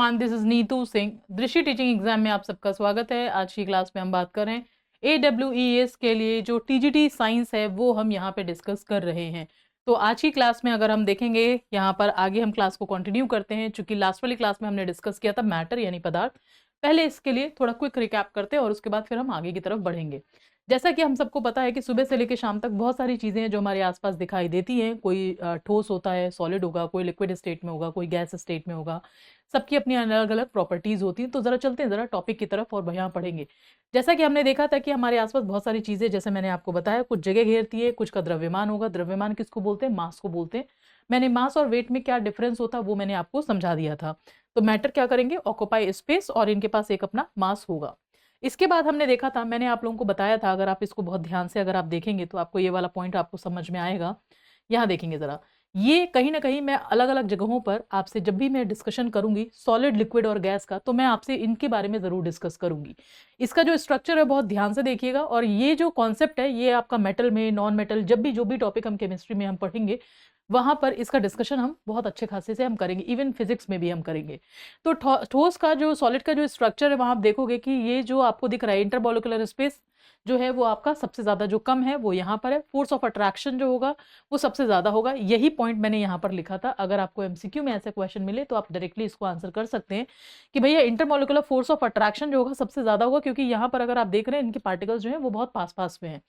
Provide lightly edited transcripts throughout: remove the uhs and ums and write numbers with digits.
Everyone, this is Neetu Singh. दृष्टि teaching exam में आप सबका स्वागत है। आज की क्लास में हम बात कर रहे हैं AWES के लिए जो TGT साइंस है वो हम यहाँ पे डिस्कस कर रहे हैं। तो आज की क्लास में अगर हम देखेंगे यहाँ पर आगे हम क्लास को कंटिन्यू करते हैं, चूंकि लास्ट वाली क्लास में हमने डिस्कस किया था मैटर यानी पदार्थ। पहले इसके लिए थोड़ा क्विक रिकैप करते हैं और उसके बाद फिर हम आगे की तरफ बढ़ेंगे। जैसा कि हम सबको पता है कि सुबह से लेकर शाम तक बहुत सारी चीजें हैं जो हमारे आसपास दिखाई देती हैं। कोई ठोस होता है, सॉलिड होगा, कोई लिक्विड स्टेट में होगा, कोई गैस स्टेट में होगा। सबकी अपनी अलग अलग प्रॉपर्टीज होती हैं। तो जरा चलते हैं जरा टॉपिक की तरफ और यहाँ पढ़ेंगे। जैसा कि हमने देखा था कि हमारे आसपास बहुत सारी चीजें, जैसे मैंने आपको बताया, कुछ जगह घेरती है, कुछ का द्रव्यमान होगा। द्रव्यमान किसको बोलते हैं? मास को बोलते हैं। मैंने मास और वेट में क्या डिफरेंस होता है वो मैंने आपको समझा दिया था। तो मैटर क्या करेंगे? ऑक्यूपाई स्पेस, और इनके पास एक अपना मास होगा। इसके बाद हमने देखा था, मैंने आप लोगों को बताया था, अगर आप इसको बहुत ध्यान से अगर आप देखेंगे तो आपको ये वाला पॉइंट आपको समझ में आएगा। यहाँ देखेंगे जरा, ये कहीं ना कहीं मैं अलग अलग जगहों पर आपसे जब भी मैं डिस्कशन करूंगी सॉलिड, लिक्विड और गैस का, तो मैं आपसे इनके बारे में जरूर डिस्कस करूंगी। इसका जो स्ट्रक्चर है बहुत ध्यान से देखिएगा। और ये जो कॉन्सेप्ट है ये आपका मेटल में, नॉन मेटल, जब भी जो भी टॉपिक हम केमिस्ट्री में हम पढ़ेंगे वहां पर इसका डिस्कशन हम बहुत अच्छे खासे से हम करेंगे। इवन फिजिक्स में भी हम करेंगे। तो ठोस का जो, सॉलिड का जो स्ट्रक्चर है वहां आप देखोगे कि ये जो आपको दिख रहा है इंटरमॉलिक्यूलर स्पेस जो है वो आपका सबसे ज्यादा जो कम है वो यहाँ पर है। फोर्स ऑफ अट्रैक्शन जो होगा वो सबसे ज्यादा होगा। यही पॉइंट मैंने यहाँ पर लिखा था। अगर आपको MCQ में ऐसे क्वेश्चन मिले तो आप डायरेक्टली इसको आंसर कर सकते हैं कि भैया इंटरमॉलिक्यूलर फोर्स ऑफ अट्रैक्शन जो होगा सबसे ज्यादा होगा, क्योंकि यहाँ पर अगर आप देख रहे हैं इनके पार्टिकल्स जो है वो बहुत पास पास में है।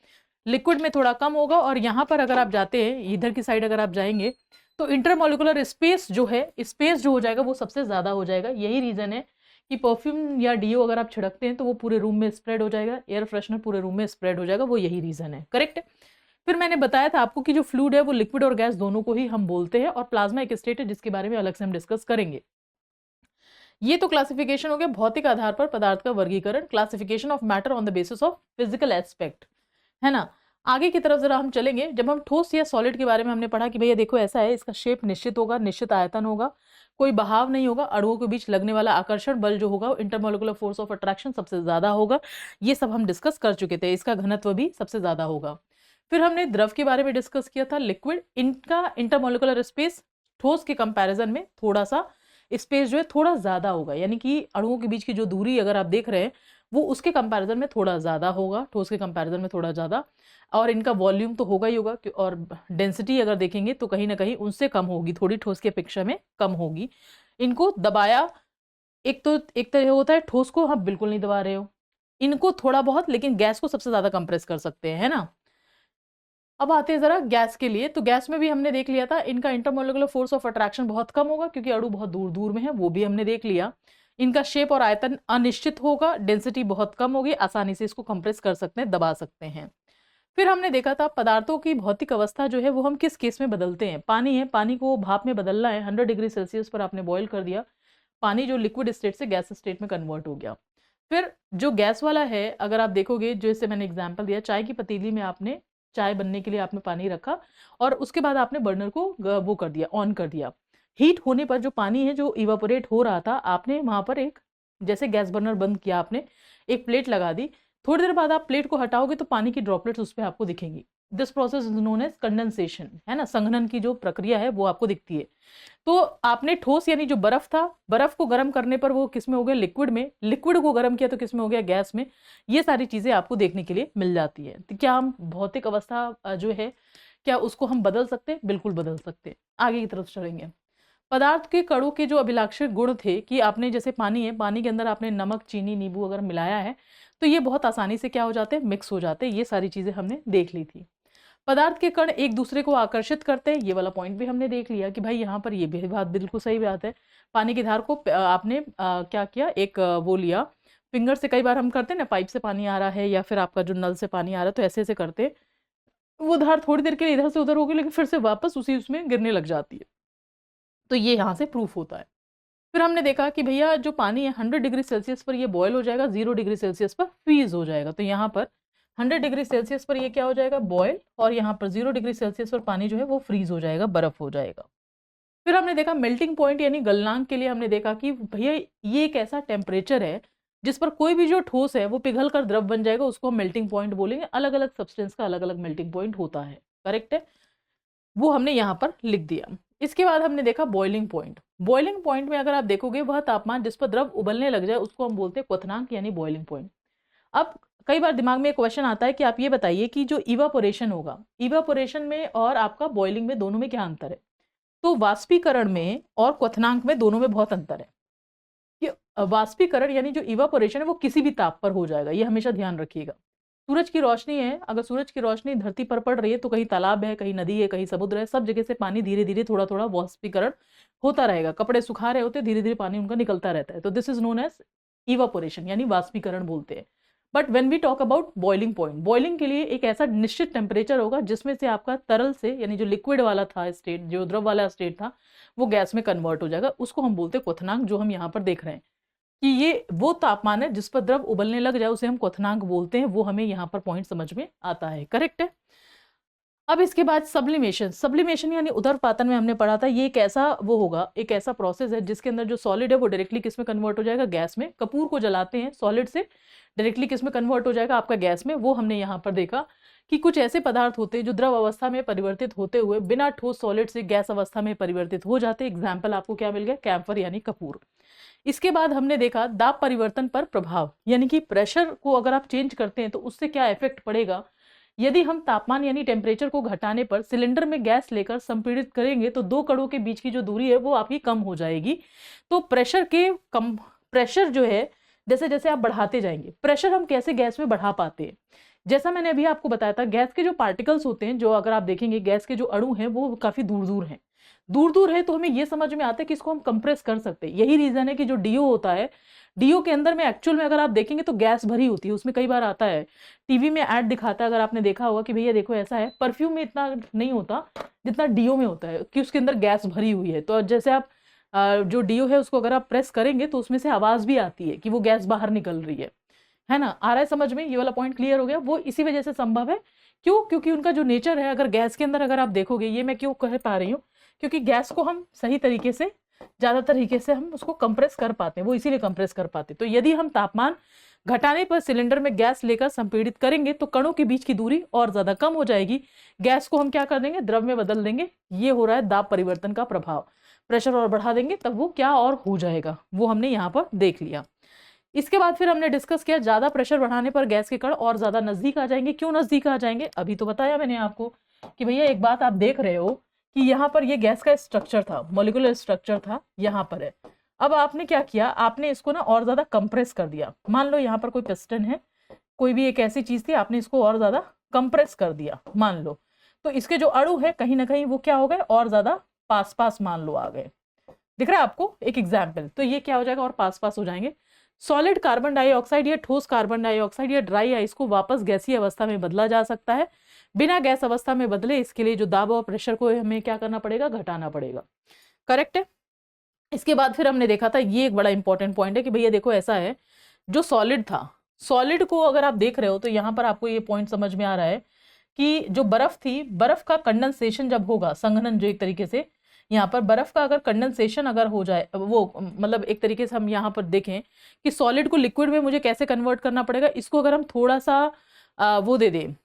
लिक्विड में थोड़ा कम होगा, और यहाँ पर अगर आप जाते हैं इधर की साइड अगर आप जाएंगे तो इंटरमॉलिक्यूलर स्पेस जो है, स्पेस जो हो जाएगा वो सबसे ज्यादा हो जाएगा। यही रीजन है कि परफ्यूम या डीओ अगर आप छिड़कते हैं तो वो पूरे रूम में स्प्रेड हो जाएगा, एयर फ्रेशनर पूरे रूम में स्प्रेड हो जाएगा। वो यही रीजन है, करेक्ट। फिर मैंने बताया था आपको कि जो फ्लूइड है वो लिक्विड और गैस दोनों को ही हम बोलते हैं, और प्लाज्मा एक स्टेट है जिसके बारे में अलग से हम डिस्कस करेंगे। ये तो क्लासिफिकेशन हो गया, भौतिक आधार पर पदार्थ का वर्गीकरण, classification of matter on the basis of physical aspect, है ना। आगे की तरफ जरा हम चलेंगे। जब हम ठोस या सॉलिड के बारे में हमने पढ़ा कि भैया देखो ऐसा है, इसका शेप निश्चित होगा, निश्चित आयतन होगा, कोई बहाव नहीं होगा, अणुओं के बीच लगने वाला आकर्षण बल जो होगा, इंटरमॉलिक्यूलर फोर्स ऑफ अट्रैक्शन सबसे ज्यादा होगा। ये सब हम डिस्कस कर चुके थे। इसका घनत्व भी सबसे ज्यादा होगा। फिर हमने द्रव के बारे में डिस्कस किया था, लिक्विड, इनका इंटरमॉलिक्यूलर स्पेस ठोस के कंपैरिजन में थोड़ा सा स्पेस जो है थोड़ा ज्यादा होगा, यानी कि अणुओं के बीच की जो दूरी अगर आप देख रहे हैं वो उसके कंपैरिजन में थोड़ा ज्यादा होगा, ठोस के कंपैरिजन में थोड़ा ज्यादा। और इनका वॉल्यूम तो होगा ही होगा, और डेंसिटी अगर देखेंगे तो कहीं ना कहीं उनसे कम होगी, थोड़ी ठोस की अपेक्षा में कम होगी। इनको दबाया, एक तो होता है ठोस को हम बिल्कुल नहीं दबा रहे हो, इनको थोड़ा बहुत, लेकिन गैस को सबसे ज्यादा कंप्रेस कर सकते हैं, है ना। अब आते हैं जरा गैस के लिए। तो गैस में भी हमने देख लिया था, इनका इंटरमोलिकुलर फोर्स ऑफ अट्रैक्शन बहुत कम होगा क्योंकि अणु बहुत दूर दूर में है, वो भी हमने देख लिया। इनका शेप और आयतन अनिश्चित होगा, डेंसिटी बहुत कम होगी, आसानी से इसको कंप्रेस कर सकते हैं, दबा सकते हैं। फिर हमने देखा था पदार्थों की भौतिक अवस्था जो है वो हम किस केस में बदलते हैं। पानी है, पानी को भाप में बदलना है, 100 डिग्री सेल्सियस पर आपने बॉईल कर दिया, पानी जो लिक्विड स्टेट से गैस स्टेट में कन्वर्ट हो गया। फिर जो गैस वाला है, अगर आप देखोगे, जैसे मैंने एग्जांपल दिया, चाय की पतीली में आपने चाय बनने के लिए आपने पानी रखा और उसके बाद आपने बर्नर को वो कर दिया, ऑन कर दिया। हीट होने पर जो पानी है जो इवापोरेट हो रहा था, आपने वहां पर एक, जैसे गैस बर्नर बंद किया आपने, एक प्लेट लगा दी। थोड़ी देर बाद आप प्लेट को हटाओगे तो पानी की ड्रॉपलेट्स उस पर आपको दिखेंगी। This process is known as condensation, है ना। संघनन की जो प्रक्रिया है वो आपको दिखती है। तो आपने ठोस यानी जो बर्फ था, बर्फ को गर्म करने पर वो किस में हो गया? लिक्विड में। लिक्विड को गर्म किया तो किस में हो गया? गैस में। ये सारी चीजें आपको देखने के लिए मिल जाती है। तो क्या हम भौतिक अवस्था जो है क्या उसको हम बदल सकते हैं? बिल्कुल बदल सकते हैं। आगे की तरफ चलेंगे। पदार्थ के कणों के जो अभिलाक्षित गुण थे कि आपने, जैसे पानी है, पानी के अंदर आपने नमक, चीनी, नींबू अगर मिलाया है तो ये बहुत आसानी से क्या हो जाते हैं? मिक्स हो जाते हैं। ये सारी चीजें हमने देख ली थी। पदार्थ के कण एक दूसरे को आकर्षित करते हैं, ये वाला पॉइंट भी हमने देख लिया कि भाई यहाँ पर ये भी बात बिल्कुल सही बात है। पानी की धार को आपने क्या किया, एक वो लिया फिंगर से, कई बार हम करते हैं ना, पाइप से पानी आ रहा है या फिर आपका जो नल से पानी आ रहा है तो ऐसे ऐसे करते हैं, वो धार थोड़ी देर के लिए इधर से उधर होगी लेकिन फिर से वापस उसी उसमें गिरने लग जाती है। तो ये यहाँ से प्रूफ होता है। फिर हमने देखा कि भैया जो पानी है 100 डिग्री सेल्सियस पर ये बॉयल हो जाएगा, 0 डिग्री सेल्सियस पर फ्रीज हो जाएगा। तो यहाँ पर 100 डिग्री सेल्सियस पर ये क्या हो जाएगा? बॉयल, और यहाँ पर 0 डिग्री सेल्सियस पर पानी जो है वो फ्रीज हो जाएगा, बर्फ हो जाएगा। फिर हमने देखा मेल्टिंग पॉइंट यानी गलनांक के लिए हमने देखा कि भैया ये एक ऐसा टेम्परेचर है जिस पर कोई भी जो ठोस है वो पिघल कर द्रव बन जाएगा, उसको हम मेल्टिंग पॉइंट बोलेंगे। अलग अलग सब्सटेंस का अलग अलग मेल्टिंग पॉइंट होता है, करेक्ट है। वो हमने यहाँ पर लिख दिया। इसके बाद हमने देखा बॉइलिंग पॉइंट। बॉइलिंग पॉइंट में अगर आप देखोगे वह तापमान जिस पर द्रव उबलने लग जाए उसको हम बोलते हैं क्वथनांक यानी बॉइलिंग पॉइंट। अब कई बार दिमाग में एक क्वेश्चन आता है कि आप ये बताइए कि जो इवापोरेशन होगा, इवापोरेशन में और आपका बॉइलिंग में दोनों में क्या अंतर है? तो वाष्पीकरण में और क्वथनांक में दोनों में बहुत अंतर है। कि वाष्पीकरण यानी जो इवापोरेशन है वो किसी भी ताप पर हो जाएगा, ये हमेशा ध्यान रखिएगा। सूरज की रोशनी है, अगर सूरज की रोशनी धरती पर पड़ रही है तो कहीं तालाब है, कहीं नदी है, कहीं समुद्र है, सब जगह से पानी धीरे धीरे थोड़ा थोड़ा वाष्पीकरण होता रहेगा। कपड़े सुखा रहे होते धीरे धीरे पानी उनका निकलता रहता है, तो this is known as evaporation यानी वाष्पीकरण बोलते हैं। But when we talk about boiling point, boiling के लिए एक ऐसा निश्चित टेम्परेचर होगा जिसमें से आपका तरल से यानी जो लिक्विड वाला था स्टेट, जो द्रव वाला स्टेट था, वो गैस में कन्वर्ट हो जाएगा। उसको हम बोलते हैं क्वथनांक, जो हम यहाँ पर देख रहे हैं कि ये वो तापमान है जिस पर द्रव उबलने लग जाए, उसे हम क्वथनांक बोलते हैं। वो हमें यहाँ पर पॉइंट समझ में आता है, करेक्ट है। अब इसके बाद सब्लिमेशन। सब्लिमेशन यानी उदरपातन में हमने पढ़ा था, ये एक ऐसा वो होगा, एक ऐसा प्रोसेस है जिसके अंदर जो सॉलिड है वो डायरेक्टली किस में कन्वर्ट हो जाएगा? गैस में। कपूर को जलाते हैं, सॉलिड से डायरेक्टली किस में कन्वर्ट हो जाएगा? आपका गैस में। वो हमने यहाँ पर देखा कि कुछ ऐसे पदार्थ होते हैं जो द्रव अवस्था में परिवर्तित होते हुए बिना ठोस सॉलिड से गैस अवस्था में परिवर्तित हो जाते हैं। एग्जाम्पल आपको क्या मिल गया? कैम्फर यानी कपूर। इसके बाद हमने देखा दाब परिवर्तन पर प्रभाव, यानी कि प्रेशर को अगर आप चेंज करते हैं तो उससे क्या इफेक्ट पड़ेगा। यदि हम तापमान यानी टेम्परेचर को घटाने पर सिलेंडर में गैस लेकर संपीड़ित करेंगे तो दो कणों के बीच की जो दूरी है वो आपकी कम हो जाएगी। तो प्रेशर जो है जैसे जैसे आप बढ़ाते जाएंगे, प्रेशर हम कैसे गैस में बढ़ा पाते हैं? जैसा मैंने अभी आपको बताया था, गैस के जो पार्टिकल्स होते हैं, जो अगर आप देखेंगे गैस के जो अणु हैं वो काफी दूर दूर हैं, दूर दूर है, तो हमें ये समझ में आता है कि इसको हम कंप्रेस कर सकते हैं। यही रीजन है कि जो डीओ होता है, डीओ के अंदर में एक्चुअल में अगर आप देखेंगे तो गैस भरी होती है। उसमें कई बार आता है, टीवी में ऐड दिखाता है, अगर आपने देखा होगा कि भैया देखो ऐसा है। परफ्यूम में इतना नहीं होता जितना डीओ में होता है कि उसके अंदर गैस भरी हुई है। तो जैसे आप जो डीओ है उसको अगर आप प्रेस करेंगे तो उसमें से आवाज भी आती है कि वो गैस बाहर निकल रही है ना। आ रहा है समझ में? ये वाला पॉइंट क्लियर हो गया। वो इसी वजह से संभव है। क्यों? क्योंकि उनका जो नेचर है, अगर गैस के अंदर अगर आप देखोगे, ये मैं क्यों कह पा रही हूँ, क्योंकि गैस को हम सही तरीके से, ज्यादा तरीके से हम उसको कंप्रेस कर पाते हैं, वो इसीलिए कंप्रेस कर पाते हैं। तो यदि हम तापमान घटाने पर सिलेंडर में गैस लेकर संपीड़ित करेंगे तो कणों के बीच की दूरी और ज्यादा कम हो जाएगी। गैस को हम क्या कर देंगे? द्रव में बदल देंगे। ये हो रहा है दाब परिवर्तन का प्रभाव। प्रेशर और बढ़ा देंगे तब वो क्या और हो जाएगा, वो हमने यहाँ पर देख लिया। इसके बाद फिर हमने डिस्कस किया ज्यादा प्रेशर बढ़ाने पर गैस के कण और ज्यादा नजदीक आ जाएंगे। क्यों नजदीक आ जाएंगे? अभी तो बताया मैंने आपको कि भैया एक बात आप देख रहे हो कि यहाँ पर ये गैस का स्ट्रक्चर था, मॉलिक्यूलर स्ट्रक्चर था, यहाँ पर है। अब आपने क्या किया? आपने इसको ना और ज्यादा कंप्रेस कर दिया। मान लो यहाँ पर कोई पिस्टन है, कोई भी एक ऐसी चीज थी, आपने इसको और ज्यादा कंप्रेस कर दिया मान लो, तो इसके जो अणु है कहीं ना कहीं वो क्या हो गए? और ज्यादा पास पास मान लो आ गए। दिख रहा है आपको एक एग्जाम्पल? तो ये क्या हो जाएगा? और पास पास हो जाएंगे। सॉलिड कार्बन डाइऑक्साइड या ठोस कार्बन डाइऑक्साइड या ड्राई आइस को वापस गैसीय अवस्था में बदला जा सकता है। बिना गैस अवस्था में बदले इसके लिए जो दाब और प्रेशर को हमें क्या करना पड़ेगा? घटाना पड़ेगा, करेक्ट है। इसके बाद फिर हमने देखा था, ये एक बड़ा इंपॉर्टेंट पॉइंट है कि भैया देखो ऐसा है, जो सॉलिड था, सॉलिड को अगर आप देख रहे हो तो यहाँ पर आपको ये पॉइंट समझ में आ रहा है कि जो बर्फ थी, बर्फ का कंडेंसेशन जब होगा, संघनन जो एक तरीके से, यहाँ पर बर्फ का अगर कंडेंसेशन अगर हो जाए, वो मतलब एक तरीके से हम यहाँ पर देखें कि सॉलिड को लिक्विड में मुझे कैसे कन्वर्ट करना पड़ेगा। इसको अगर हम थोड़ा सा वो दे दें,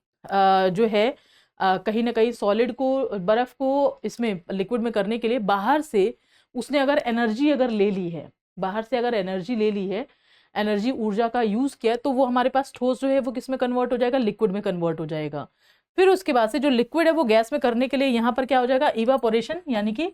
जो है कहीं ना कहीं सॉलिड को, बर्फ को इसमें लिक्विड में करने के लिए बाहर से उसने अगर एनर्जी अगर ले ली है, बाहर से अगर एनर्जी ले ली है, एनर्जी ऊर्जा का यूज किया, तो वो हमारे पास ठोस जो है वो किस में कन्वर्ट हो जाएगा? लिक्विड में कन्वर्ट हो जाएगा। फिर उसके बाद से जो लिक्विड है वो गैस में करने के लिए यहाँ पर क्या हो जाएगा? इवापोरेशन, यानी कि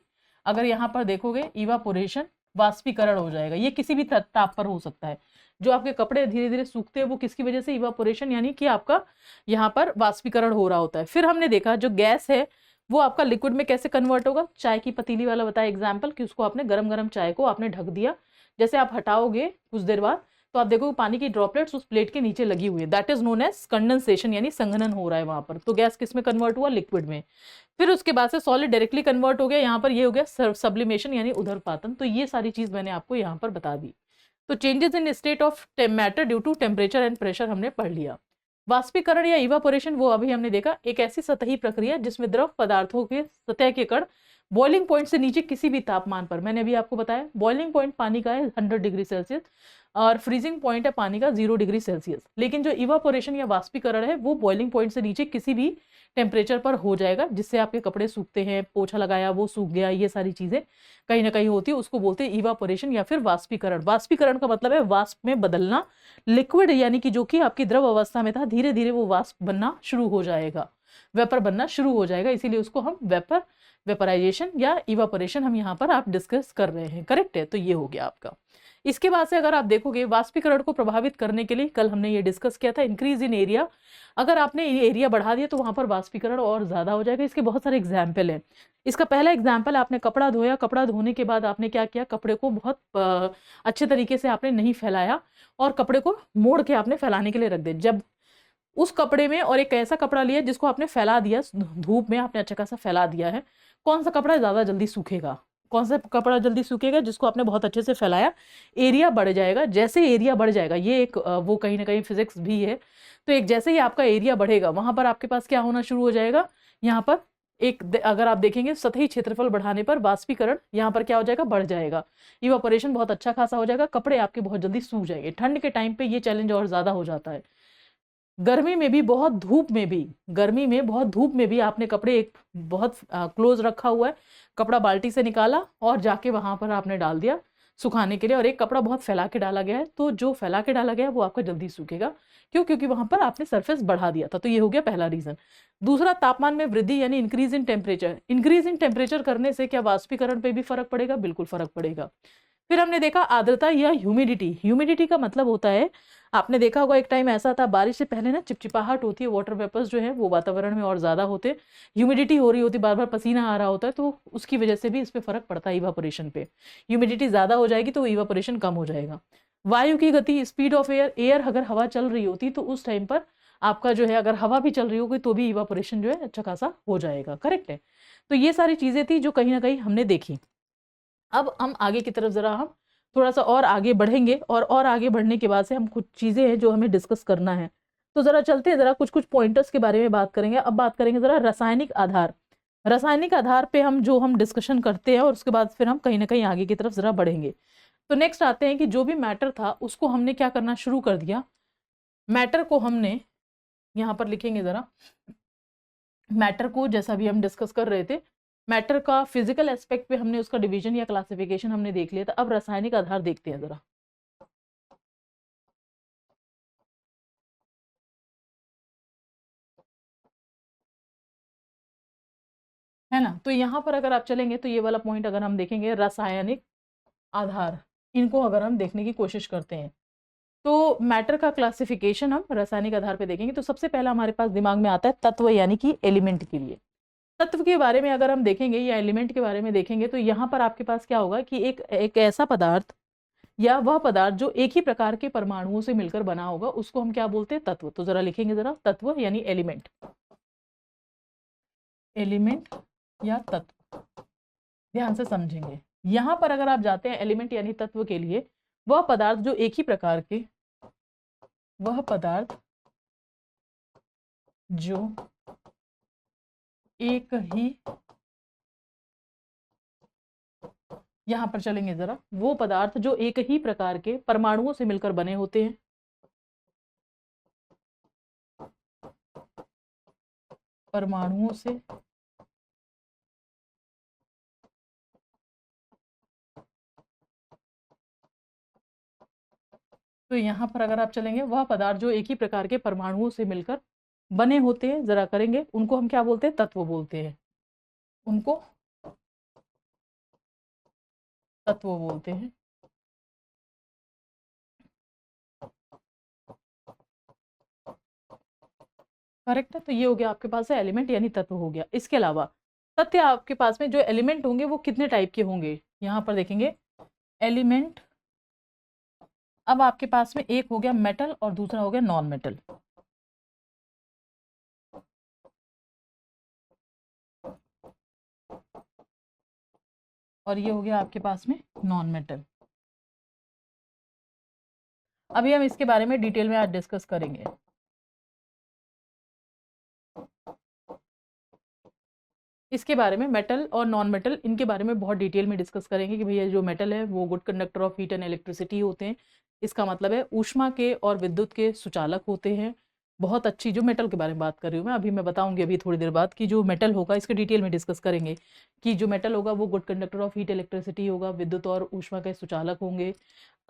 अगर यहाँ पर देखोगे इवापोरेशन, वाष्पीकरण हो जाएगा। ये किसी भी ताप पर हो सकता है। जो आपके कपड़े धीरे धीरे सूखते हैं वो किसकी वजह से? इवापोरेशन, यानी कि आपका यहाँ पर वाष्पीकरण हो रहा होता है। फिर हमने देखा जो गैस है वो आपका लिक्विड में कैसे कन्वर्ट होगा? चाय की पतीली वाला बताया एग्जाम्पल, कि उसको आपने गरम गरम चाय को आपने ढक दिया, जैसे आप हटाओगे कुछ देर बाद तो आप देखोगे पानी की ड्रॉपलेट्स उस प्लेट के नीचे लगी हुई है। That is known as condensation, यानी संघनन हो रहा है वहां पर। तो गैस किस में कन्वर्ट हुआ? लिक्विड में। फिर उसके बाद से सॉलिड डायरेक्टली कन्वर्ट हो गया, यहाँ पर ये हो गया सब्लिमेशन यानी उदरपातन। तो ये सारी चीज मैंने आपको यहाँ पर बता दी। तो changes in state of matter due to temperature and pressure हमने पढ़ लिया। वाष्पीकरण या इवापोरेशन वो अभी हमने देखा, एक ऐसी सतही प्रक्रिया जिसमें द्रव पदार्थों के सतह के कण बॉइलिंग पॉइंट से नीचे किसी भी तापमान पर, मैंने अभी आपको बताया बॉइलिंग पॉइंट पानी का है 100 डिग्री सेल्सियस, और फ्रीजिंग पॉइंट है पानी का 0 डिग्री सेल्सियस। लेकिन जो इवापोरेशन या वाष्पीकरण है वो बॉइलिंग पॉइंट से नीचे किसी भी टेम्परेचर पर हो जाएगा, जिससे आपके कपड़े सूखते हैं, पोछा लगाया वो सूख गया, ये सारी चीजें कहीं ना कहीं होती है, उसको बोलते हैं इवापोरेशन या फिर वाष्पीकरण। वाष्पीकरण का मतलब है वाष्प में बदलना, लिक्विड यानी कि जो कि आपकी द्रव अवस्था में था धीरे धीरे वो वाष्प बनना शुरू हो जाएगा, वेपर बनना शुरू हो जाएगा, इसीलिए उसको हम वेपराइजेशन या इवापोरेशन हम यहाँ पर आप डिस्कस कर रहे हैं। करेक्ट है, तो ये हो गया आपका। इसके बाद से अगर आप देखोगे वाष्पीकरण को प्रभावित करने के लिए कल हमने ये डिस्कस किया था इंक्रीज इन एरिया। अगर आपने एरिया बढ़ा दिया तो वहां पर वाष्पीकरण और ज्यादा हो जाएगा। इसके बहुत सारे एग्जाम्पल हैं। इसका पहला एग्जाम्पल, आपने कपड़ा धोया, कपड़ा धोने के बाद आपने क्या किया, कपड़े को बहुत अच्छे तरीके से आपने नहीं फैलाया और कपड़े को मोड़ के आपने फैलाने के लिए रख दिया। जब उस कपड़े में और एक ऐसा कपड़ा लिया जिसको आपने फैला दिया, धूप में आपने अच्छा खासा फैला दिया है, कौन सा कपड़ा ज्यादा जल्दी सूखेगा? कौन सा कपड़ा जल्दी सूखेगा? जिसको आपने बहुत अच्छे से फैलाया। एरिया बढ़ जाएगा। जैसे एरिया बढ़ जाएगा, ये एक वो कहीं ना कहीं फिजिक्स भी है। तो एक जैसे ही आपका एरिया बढ़ेगा वहां पर आपके पास क्या होना शुरू हो जाएगा, यहाँ पर अगर आप देखेंगे सतही क्षेत्रफल बढ़ाने पर वाष्पीकरण यहाँ पर क्या हो जाएगा, बढ़ जाएगा। इवापोरेशन बहुत अच्छा खासा हो जाएगा, कपड़े आपके बहुत जल्दी सूख जाएंगे। ठंड के टाइम पे ये चैलेंज और ज्यादा हो जाता है। गर्मी में भी बहुत धूप में भी, गर्मी में बहुत धूप में भी आपने कपड़े एक बहुत क्लोज रखा हुआ है, कपड़ा बाल्टी से निकाला और जाके वहां पर आपने डाल दिया सुखाने के लिए, और एक कपड़ा बहुत फैला के डाला गया है, तो जो फैला के डाला गया है वो आपका जल्दी सूखेगा। क्यों? क्योंकि वहां पर आपने सरफेस बढ़ा दिया था। तो ये हो गया पहला रीजन। दूसरा, तापमान में वृद्धि यानी increase in temperature. Increase in temperature करने से क्या वाष्पीकरण पे भी फर्क पड़ेगा? बिल्कुल फर्क पड़ेगा। फिर हमने देखा आर्द्रता या ह्यूमिडिटी। ह्यूमिडिटी का मतलब होता है, आपने देखा होगा एक टाइम ऐसा था बारिश से पहले ना चिपचिपाहट होती है, वाटर वेपर्स जो है वो वातावरण में और ज्यादा होते, ह्यूमिडिटी हो रही होती, बार बार पसीना आ रहा होता है, तो उसकी वजह से भी इस पे फर्क पड़ता है इवापोरेशन पे। ह्यूमिडिटी ज्यादा हो जाएगी तो इवापोरेशन कम हो जाएगा। वायु की गति, स्पीड ऑफ एयर, एयर अगर हवा चल रही होती तो उस टाइम पर आपका जो है, अगर हवा भी चल रही होगी तो भी इवापोरेशन जो है अच्छा खासा हो जाएगा। करेक्ट है। तो ये सारी चीजें थी जो कहीं ना कहीं हमने देखी। अब हम आगे की तरफ जरा हम थोड़ा सा और आगे बढ़ेंगे, और आगे बढ़ने के बाद से हम कुछ चीजें हैं जो हमें डिस्कस करना है। तो जरा चलते हैं, जरा कुछ कुछ पॉइंटर्स के बारे में बात करेंगे। अब बात करेंगे जरा रासायनिक आधार। रासायनिक आधार पे हम डिस्कशन करते हैं और उसके बाद फिर हम कहीं ना कहीं आगे की तरफ जरा बढ़ेंगे। तो नेक्स्ट आते हैं कि जो भी मैटर था उसको हमने क्या करना शुरू कर दिया। मैटर को हमने यहाँ पर लिखेंगे जरा, मैटर को जैसा भी हम डिस्कस कर रहे थे, मैटर का फिजिकल एस्पेक्ट पे हमने उसका डिवीजन या क्लासिफिकेशन हमने देख लिया था। अब रासायनिक आधार देखते हैं जरा। है ना? तो यहाँ पर अगर आप चलेंगे तो ये वाला पॉइंट अगर हम देखेंगे, रासायनिक आधार, इनको अगर हम देखने की कोशिश करते हैं तो मैटर का क्लासिफिकेशन हम रासायनिक आधार पे देखेंगे। तो सबसे पहला हमारे पास दिमाग में आता है तत्व, यानी कि एलिमेंट के लिए। तत्व के बारे में अगर हम देखेंगे या एलिमेंट के बारे में देखेंगे तो यहाँ पर आपके पास क्या होगा कि एक ऐसा पदार्थ या वह पदार्थ जो एक ही प्रकार के परमाणुओं से मिलकर बना होगा उसको हम क्या बोलते हैं? तत्व। तो जरा लिखेंगे जरा, तत्व यानी एलिमेंट। एलिमेंट या तत्व, ध्यान से समझेंगे। यहां पर अगर आप जाते हैं एलिमेंट यानी तत्व के लिए, वह पदार्थ जो एक ही प्रकार के, वह पदार्थ जो एक ही, यहां पर चलेंगे जरा, वो पदार्थ जो एक ही प्रकार के परमाणुओं से मिलकर बने होते हैं, परमाणुओं से तो यहां पर अगर आप चलेंगे, वह पदार्थ जो एक ही प्रकार के परमाणुओं से मिलकर बने होते हैं, जरा करेंगे, उनको हम क्या बोलते हैं? तत्व बोलते हैं। उनको तत्व बोलते हैं। करेक्ट है। तो ये हो गया आपके पास है एलिमेंट यानी तत्व हो गया। इसके अलावा तथ्य आपके पास में जो एलिमेंट होंगे वो कितने टाइप के होंगे, यहाँ पर देखेंगे एलिमेंट। अब आपके पास में एक हो गया मेटल और दूसरा हो गया नॉन मेटल। और ये हो गया आपके पास में नॉन मेटल। अभी हम इसके बारे में डिटेल में आज डिस्कस करेंगे। इसके बारे में मेटल और नॉन मेटल, इनके बारे में बहुत डिटेल में डिस्कस करेंगे कि भैया जो मेटल है वो good conductor of heat and electricity होते हैं, इसका मतलब है ऊष्मा के और विद्युत के सुचालक होते हैं। बहुत अच्छी, जो मेटल के बारे में बात कर रही हूँ मैं, अभी मैं बताऊंगी अभी थोड़ी देर बाद कि जो मेटल होगा इसके डिटेल में डिस्कस करेंगे कि जो मेटल होगा वो good conductor of heat electricity होगा, विद्युत और ऊष्मा के सुचालक होंगे,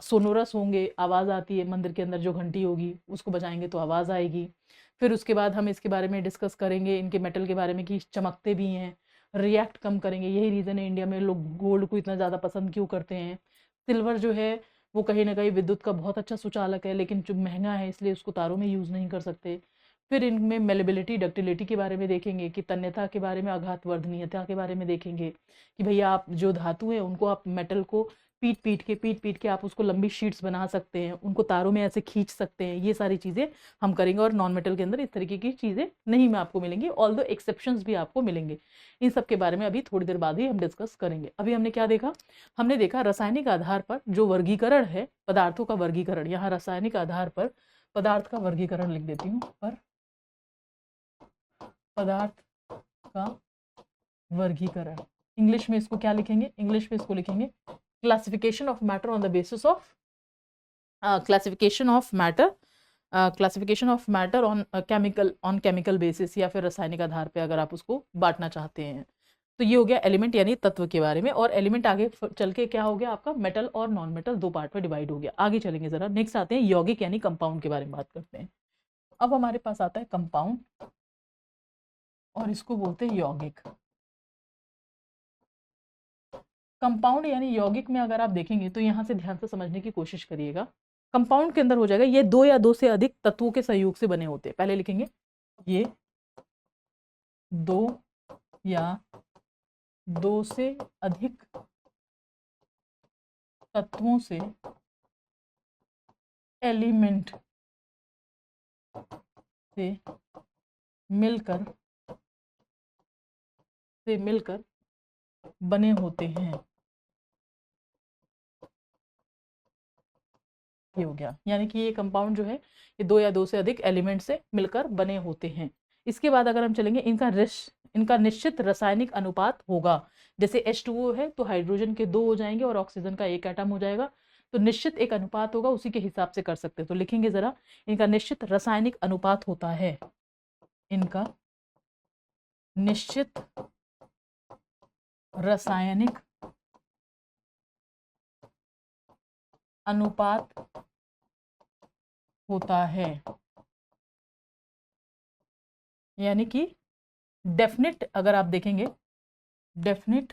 सोनोरस होंगे, आवाज़ आती है मंदिर के अंदर जो घंटी होगी उसको बजाएंगे तो आवाज़ आएगी। फिर उसके बाद हम इसके बारे में डिस्कस करेंगे इनके मेटल के बारे में कि चमकते भी हैं, रिएक्ट कम करेंगे। यही रीज़न है इंडिया में लोग गोल्ड को इतना ज़्यादा पसंद क्यों करते हैं। सिल्वर जो है वो कहीं ना कहीं विद्युत का बहुत अच्छा सुचालक है, लेकिन जो महंगा है इसलिए उसको तारों में यूज़ नहीं कर सकते। फिर इनमें मेलेबिलिटी, डक्टिलिटी के बारे में देखेंगे कि तन्यता के बारे में, आघात वर्धनीयता के बारे में देखेंगे कि भैया आप जो धातु है उनको आप मेटल को पीट के आप उसको लंबी शीट्स बना सकते हैं, उनको तारों में ऐसे खींच सकते हैं। ये सारी चीज़ें हम करेंगे और नॉन मेटल के अंदर इस तरीके की चीज़ें नहीं में आपको मिलेंगी, ऑल्दो एक्सेप्शंस भी आपको मिलेंगे। इन सब के बारे में अभी थोड़ी देर बाद ही हम डिस्कस करेंगे। अभी हमने क्या देखा, हमने देखा रासायनिक आधार पर जो वर्गीकरण है पदार्थों का वर्गीकरण। यहाँ रासायनिक आधार पर पदार्थ का वर्गीकरण लिख देती हूँ, पर पदार्थ का वर्गीकरण इंग्लिश में इसको क्या लिखेंगे, इंग्लिश में इसको लिखेंगे classification of matter on the basis of classification of matter on chemical basis, या फिर रासायनिक आधार पे अगर आप उसको बांटना चाहते हैं। तो ये हो गया एलिमेंट यानी तत्व के बारे में। और एलिमेंट आगे चल के क्या हो गया आपका, मेटल और नॉन मेटल दो पार्ट में डिवाइड हो गया। आगे चलेंगे जरा, नेक्स्ट आते हैं यौगिक यानी कंपाउंड के बारे में बात करते हैं। अब हमारे पास आता है कंपाउंड और इसको बोलते हैं यौगिक। कंपाउंड यानी यौगिक में अगर आप देखेंगे तो यहाँ से ध्यान से समझने की कोशिश करिएगा। कंपाउंड के अंदर हो जाएगा ये दो या दो से अधिक तत्वों के सहयोग से बने होते हैं। पहले लिखेंगे ये दो या दो से अधिक तत्वों से एलिमेंट से मिलकर बने होते हैं। ये हो गया, यानी कि ये कंपाउंड जो है ये दो या दो से अधिक एलिमेंट से मिलकर बने होते हैं। इसके बाद अगर हम चलेंगे इनका निश्चित रासायनिक अनुपात होगा। जैसे H2O है तो हाइड्रोजन के दो हो जाएंगे और ऑक्सीजन का एक एटम हो जाएगा, तो निश्चित एक अनुपात होगा, उसी के हिसाब से कर सकते हैं। तो लिखेंगे जरा, इनका निश्चित रासायनिक अनुपात होता है, इनका निश्चित रासायनिक अनुपात होता है, यानी कि डेफिनिट, अगर आप देखेंगे डेफिनिट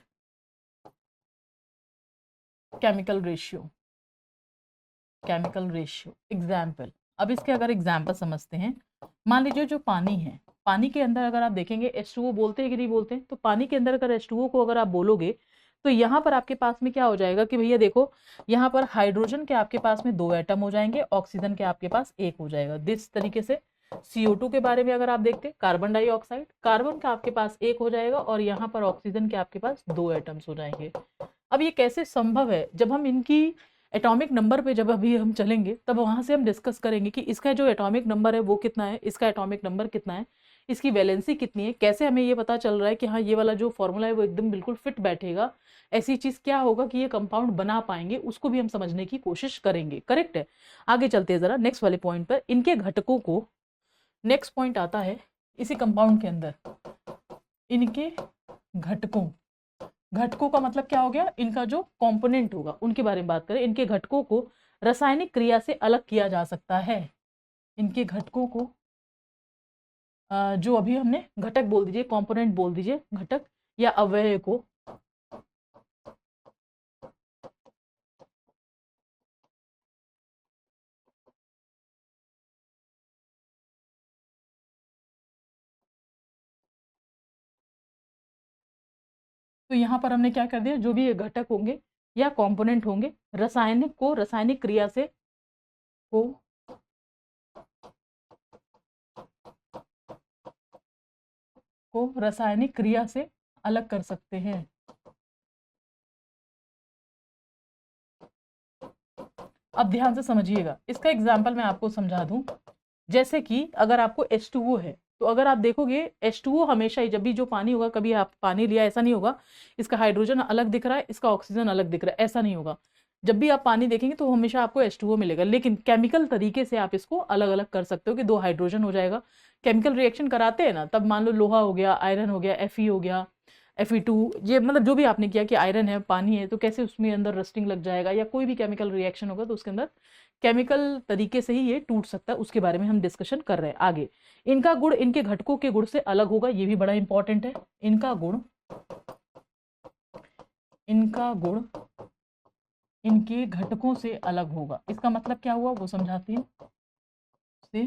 केमिकल रेशियो एग्जाम्पल। अब इसके अगर एग्जाम्पल समझते हैं, मान लीजिए जो पानी है, पानी के अंदर अगर आप देखेंगे H2O बोलते हैं कि नहीं बोलते हैं, तो पानी के अंदर अगर H2O को अगर आप बोलोगे तो यहाँ पर आपके पास में क्या हो जाएगा कि भैया देखो, यहाँ पर हाइड्रोजन के आपके पास में दो एटम हो जाएंगे, ऑक्सीजन के आपके पास एक हो जाएगा। दिस तरीके से CO2 के बारे में अगर आप देखते हैं, कार्बन डाइऑक्साइड, कार्बन का आपके पास एक हो जाएगा और यहाँ पर ऑक्सीजन के आपके पास दो एटम्स हो जाएंगे। अब ये कैसे संभव है, जब हम इनकी एटॉमिक नंबर पे जब अभी हम चलेंगे तब वहां से हम डिस्कस करेंगे कि इसका जो एटॉमिक नंबर है वो कितना है, इसका एटॉमिक नंबर कितना है, इसकी वैलेंसी कितनी है, कैसे हमें ये पता चल रहा है कि हाँ ये वाला जो फॉर्मूला है वो एकदम बिल्कुल फिट बैठेगा। ऐसी चीज क्या होगा कि ये कंपाउंड बना पाएंगे, उसको भी हम समझने की कोशिश करेंगे। करेक्ट है। आगे चलते हैं जरा नेक्स्ट वाले पॉइंट पर, इनके घटकों को। नेक्स्ट पॉइंट आता है इसी कंपाउंड के अंदर इनके घटकों का मतलब क्या हो गया, इनका जो कंपोनेंट होगा उनके बारे में बात करें। इनके घटकों को रासायनिक क्रिया से अलग किया जा सकता है। इनके घटकों को जो अभी हमने घटक बोल दीजिए, कंपोनेंट बोल दीजिए, घटक या अवयव को तो यहाँ पर हमने क्या कर दिया, जो भी ये घटक होंगे या कंपोनेंट होंगे, रासायनिक क्रिया से रासायनिक क्रिया से अलग कर सकते हैं। अब ध्यान से समझिएगा, इसका एग्जाम्पल मैं आपको समझा दूं। जैसे कि अगर आपको H2O है तो अगर आप देखोगे H2O हमेशा ही, जब भी जो पानी होगा, कभी आप पानी लिया ऐसा नहीं होगा इसका हाइड्रोजन अलग दिख रहा है, इसका ऑक्सीजन अलग दिख रहा है, ऐसा नहीं होगा। जब भी आप पानी देखेंगे तो हमेशा आपको H2O मिलेगा, लेकिन केमिकल तरीके से आप इसको अलग अलग कर सकते हो कि 2 हाइड्रोजन हो जाएगा। केमिकल रिएक्शन कराते हैं ना, तब मान लो लोहा हो गया, आयरन हो गया, Fe हो गया, Fe2, ये मतलब जो भी आपने किया कि आयरन है, पानी है, तो कैसे उसमें अंदर रस्टिंग लग जाएगा, या कोई भी केमिकल रिएक्शन होगा तो उसके अंदर केमिकल तरीके से ही ये टूट सकता है, उसके बारे में हम डिस्कशन कर रहे हैं आगे। इनका गुण इनके घटकों के गुण से अलग होगा, ये भी बड़ा इंपॉर्टेंट है। इनका गुण इनके घटकों से अलग होगा। इसका मतलब क्या हुआ वो समझाती हूँ। से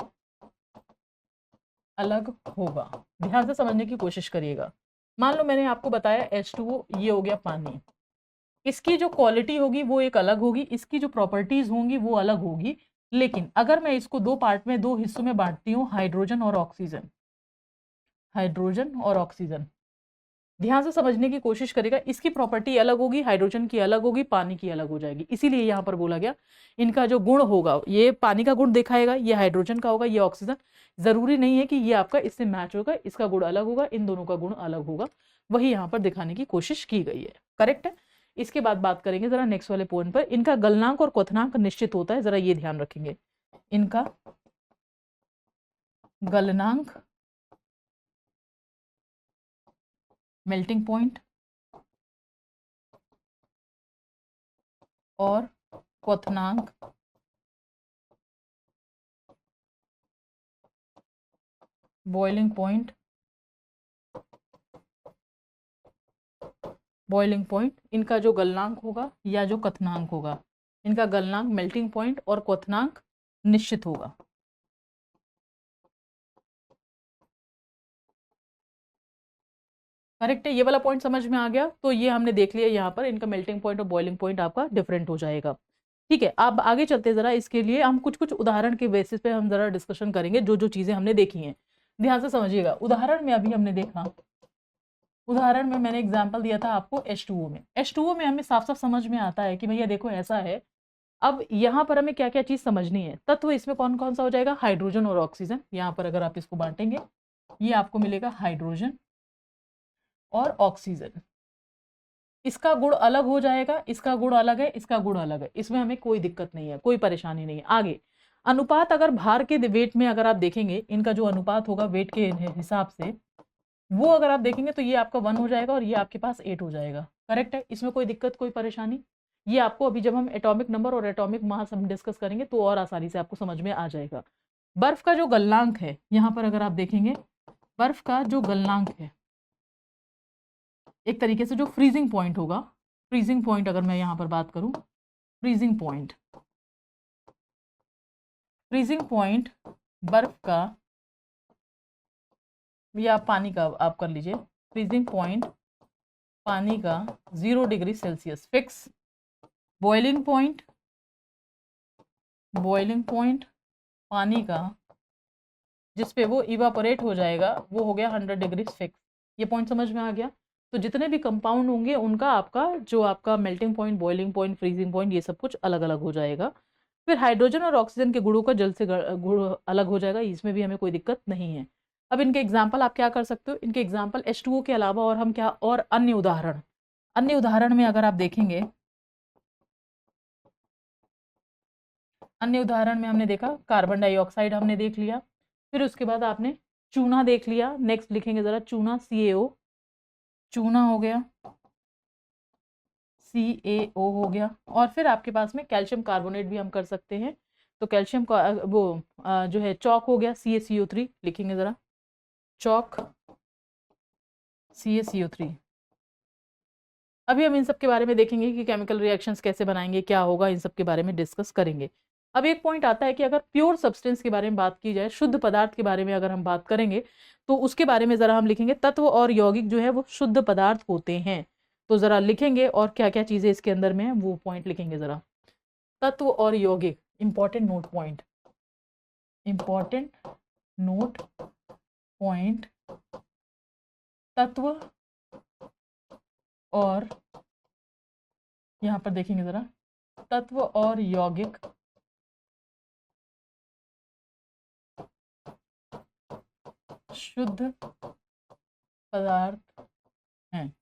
अलग होगा, ध्यान से समझने की कोशिश करिएगा। मान लो मैंने आपको बताया H2O, ये हो गया पानी, इसकी जो क्वालिटी होगी वो एक अलग होगी, इसकी जो प्रॉपर्टीज होंगी वो अलग होगी। लेकिन अगर मैं इसको 2 पार्ट में, 2 हिस्सों में बांटती हूँ, हाइड्रोजन और ऑक्सीजन, ध्यान से समझने की कोशिश करेगा। इसकी प्रॉपर्टी अलग होगी, हाइड्रोजन की अलग होगी, पानी की अलग हो जाएगी। इसीलिए यहां पर बोला गया इनका जो गुण होगा, ये पानी का गुण दिखाएगा, ये हाइड्रोजन का होगा, ये ऑक्सीजन। जरूरी नहीं है कि ये आपका इससे मैच होगा, इसका गुण अलग होगा, इन दोनों का गुण अलग होगा, वही यहाँ पर दिखाने की कोशिश की गई है। करेक्ट है। इसके बाद बात करेंगे जरा नेक्स्ट वाले पॉइंट पर, इनका गलनांक और क्वथनांक निश्चित होता है, जरा ये ध्यान रखेंगे। इनका गलनांक, मेल्टिंग पॉइंट और क्वथनांक बॉइलिंग पॉइंट, इनका जो गलनांक होगा या जो क्वथनांक होगा, इनका गलनांक, मेल्टिंग पॉइंट और क्वथनांक निश्चित होगा। करेक्ट है, ये वाला पॉइंट समझ में आ गया। तो ये हमने देख लिया, यहाँ पर इनका मेल्टिंग पॉइंट और बॉइलिंग पॉइंट आपका डिफरेंट हो जाएगा। ठीक है, अब आगे चलते जरा। इसके लिए हम कुछ कुछ उदाहरण के बेसिस पे हम जरा डिस्कशन करेंगे, जो जो चीजें हमने देखी हैं। ध्यान से समझिएगा। उदाहरण में अभी हमने देखा, उदाहरण में मैंने एग्जाम्पल दिया था आपको H2O में। H2O में हमें साफ साफ समझ में आता है कि भैया देखो ऐसा है। अब यहाँ पर हमें क्या क्या चीज समझनी है। तत्व इसमें कौन कौन सा हो जाएगा, हाइड्रोजन और ऑक्सीजन। यहाँ पर अगर आप इसको बांटेंगे, ये आपको मिलेगा हाइड्रोजन और ऑक्सीजन। इसका गुण अलग हो जाएगा, इसका गुण अलग है, इसका गुण अलग है, इसमें हमें कोई दिक्कत नहीं है, कोई परेशानी नहीं है। आगे अनुपात, अगर भार के वेट में अगर आप देखेंगे, इनका जो अनुपात होगा वेट के हिसाब से, वो अगर आप देखेंगे तो ये आपका 1 हो जाएगा और ये आपके पास 8 हो जाएगा। करेक्ट है, इसमें कोई दिक्कत, कोई परेशानी। ये आपको अभी जब हम एटॉमिक नंबर और एटॉमिक मास हम डिस्कस करेंगे तो और आसानी से आपको समझ में आ जाएगा। बर्फ का जो गलनांक है, यहाँ पर अगर आप देखेंगे, बर्फ का जो गलनांक है, एक तरीके से जो फ्रीजिंग पॉइंट होगा, फ्रीजिंग पॉइंट अगर मैं यहाँ पर बात करूँ, फ्रीजिंग पॉइंट, बर्फ का या पानी का आप कर लीजिए, फ्रीजिंग पॉइंट पानी का 0 degree Celsius fix. Boiling point पानी का जिसपे वो इवापोरेट हो जाएगा, वो हो गया 100 डिग्री फिक्स। ये पॉइंट समझ में आ गया। तो जितने भी कंपाउंड होंगे उनका आपका जो आपका melting point, boiling point, freezing point, ये सब कुछ अलग अलग हो जाएगा। फिर हाइड्रोजन और ऑक्सीजन के गुणों का जल से गुण अलग हो जाएगा, इसमें भी हमें कोई दिक्कत नहीं है। अब इनके एग्जाम्पल आप क्या कर सकते हो, इनके एग्जाम्पल H2O के अलावा और हम क्या, और अन्य उदाहरण में अगर आप देखेंगे, अन्य उदाहरण में हमने देखा कार्बन डाइऑक्साइड हमने देख लिया। फिर उसके बाद आपने चूना देख लिया। नेक्स्ट लिखेंगे जरा चूना, CaO, चूना हो गया, CaO हो गया। और फिर आपके पास में कैल्शियम कार्बोनेट भी हम कर सकते हैं। तो कैल्शियम का वो जो है चौक हो गया, CaCO3 लिखेंगे जरा, चौक, CaCO3। अभी हम इन सब के बारे में देखेंगे कि केमिकल रिएक्शंस कैसे बनाएंगे, क्या होगा, इन सब के बारे में डिस्कस करेंगे। अब एक पॉइंट आता है कि अगर प्योर सब्सटेंस के बारे में बात की जाए, शुद्ध पदार्थ के बारे में अगर हम बात करेंगे, तो उसके बारे में जरा हम लिखेंगे तत्व और यौगिक जो है वो शुद्ध पदार्थ होते हैं। तो जरा लिखेंगे और क्या क्या चीजें इसके अंदर में है वो पॉइंट लिखेंगे जरा। तत्व और यौगिक, इंपॉर्टेंट नोट पॉइंट, तत्व और, यहाँ पर देखेंगे जरा, तत्व और यौगिक शुद्ध पदार्थ हैं।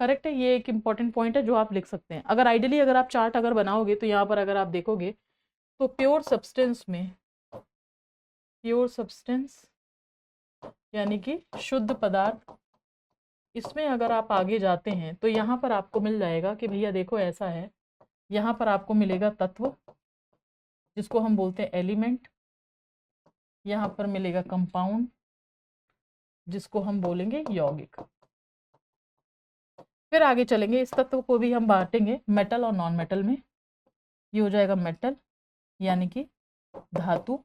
करेक्ट है, ये एक इंपॉर्टेंट पॉइंट है जो आप लिख सकते हैं। अगर आइडियली अगर आप चार्ट अगर बनाओगे तो यहाँ पर अगर आप देखोगे तो प्योर सब्सटेंस में, प्योर सब्सटेंस यानी कि शुद्ध पदार्थ, इसमें अगर आप आगे जाते हैं तो यहाँ पर आपको मिल जाएगा कि भैया देखो ऐसा है, यहाँ पर आपको मिलेगा तत्व जिसको हम बोलते हैं एलिमेंट, यहाँ पर मिलेगा कंपाउंड जिसको हम बोलेंगे यौगिक। फिर आगे चलेंगे, इस तत्व को भी हम बांटेंगे मेटल और नॉन मेटल में। ये हो जाएगा मेटल यानी कि धातु,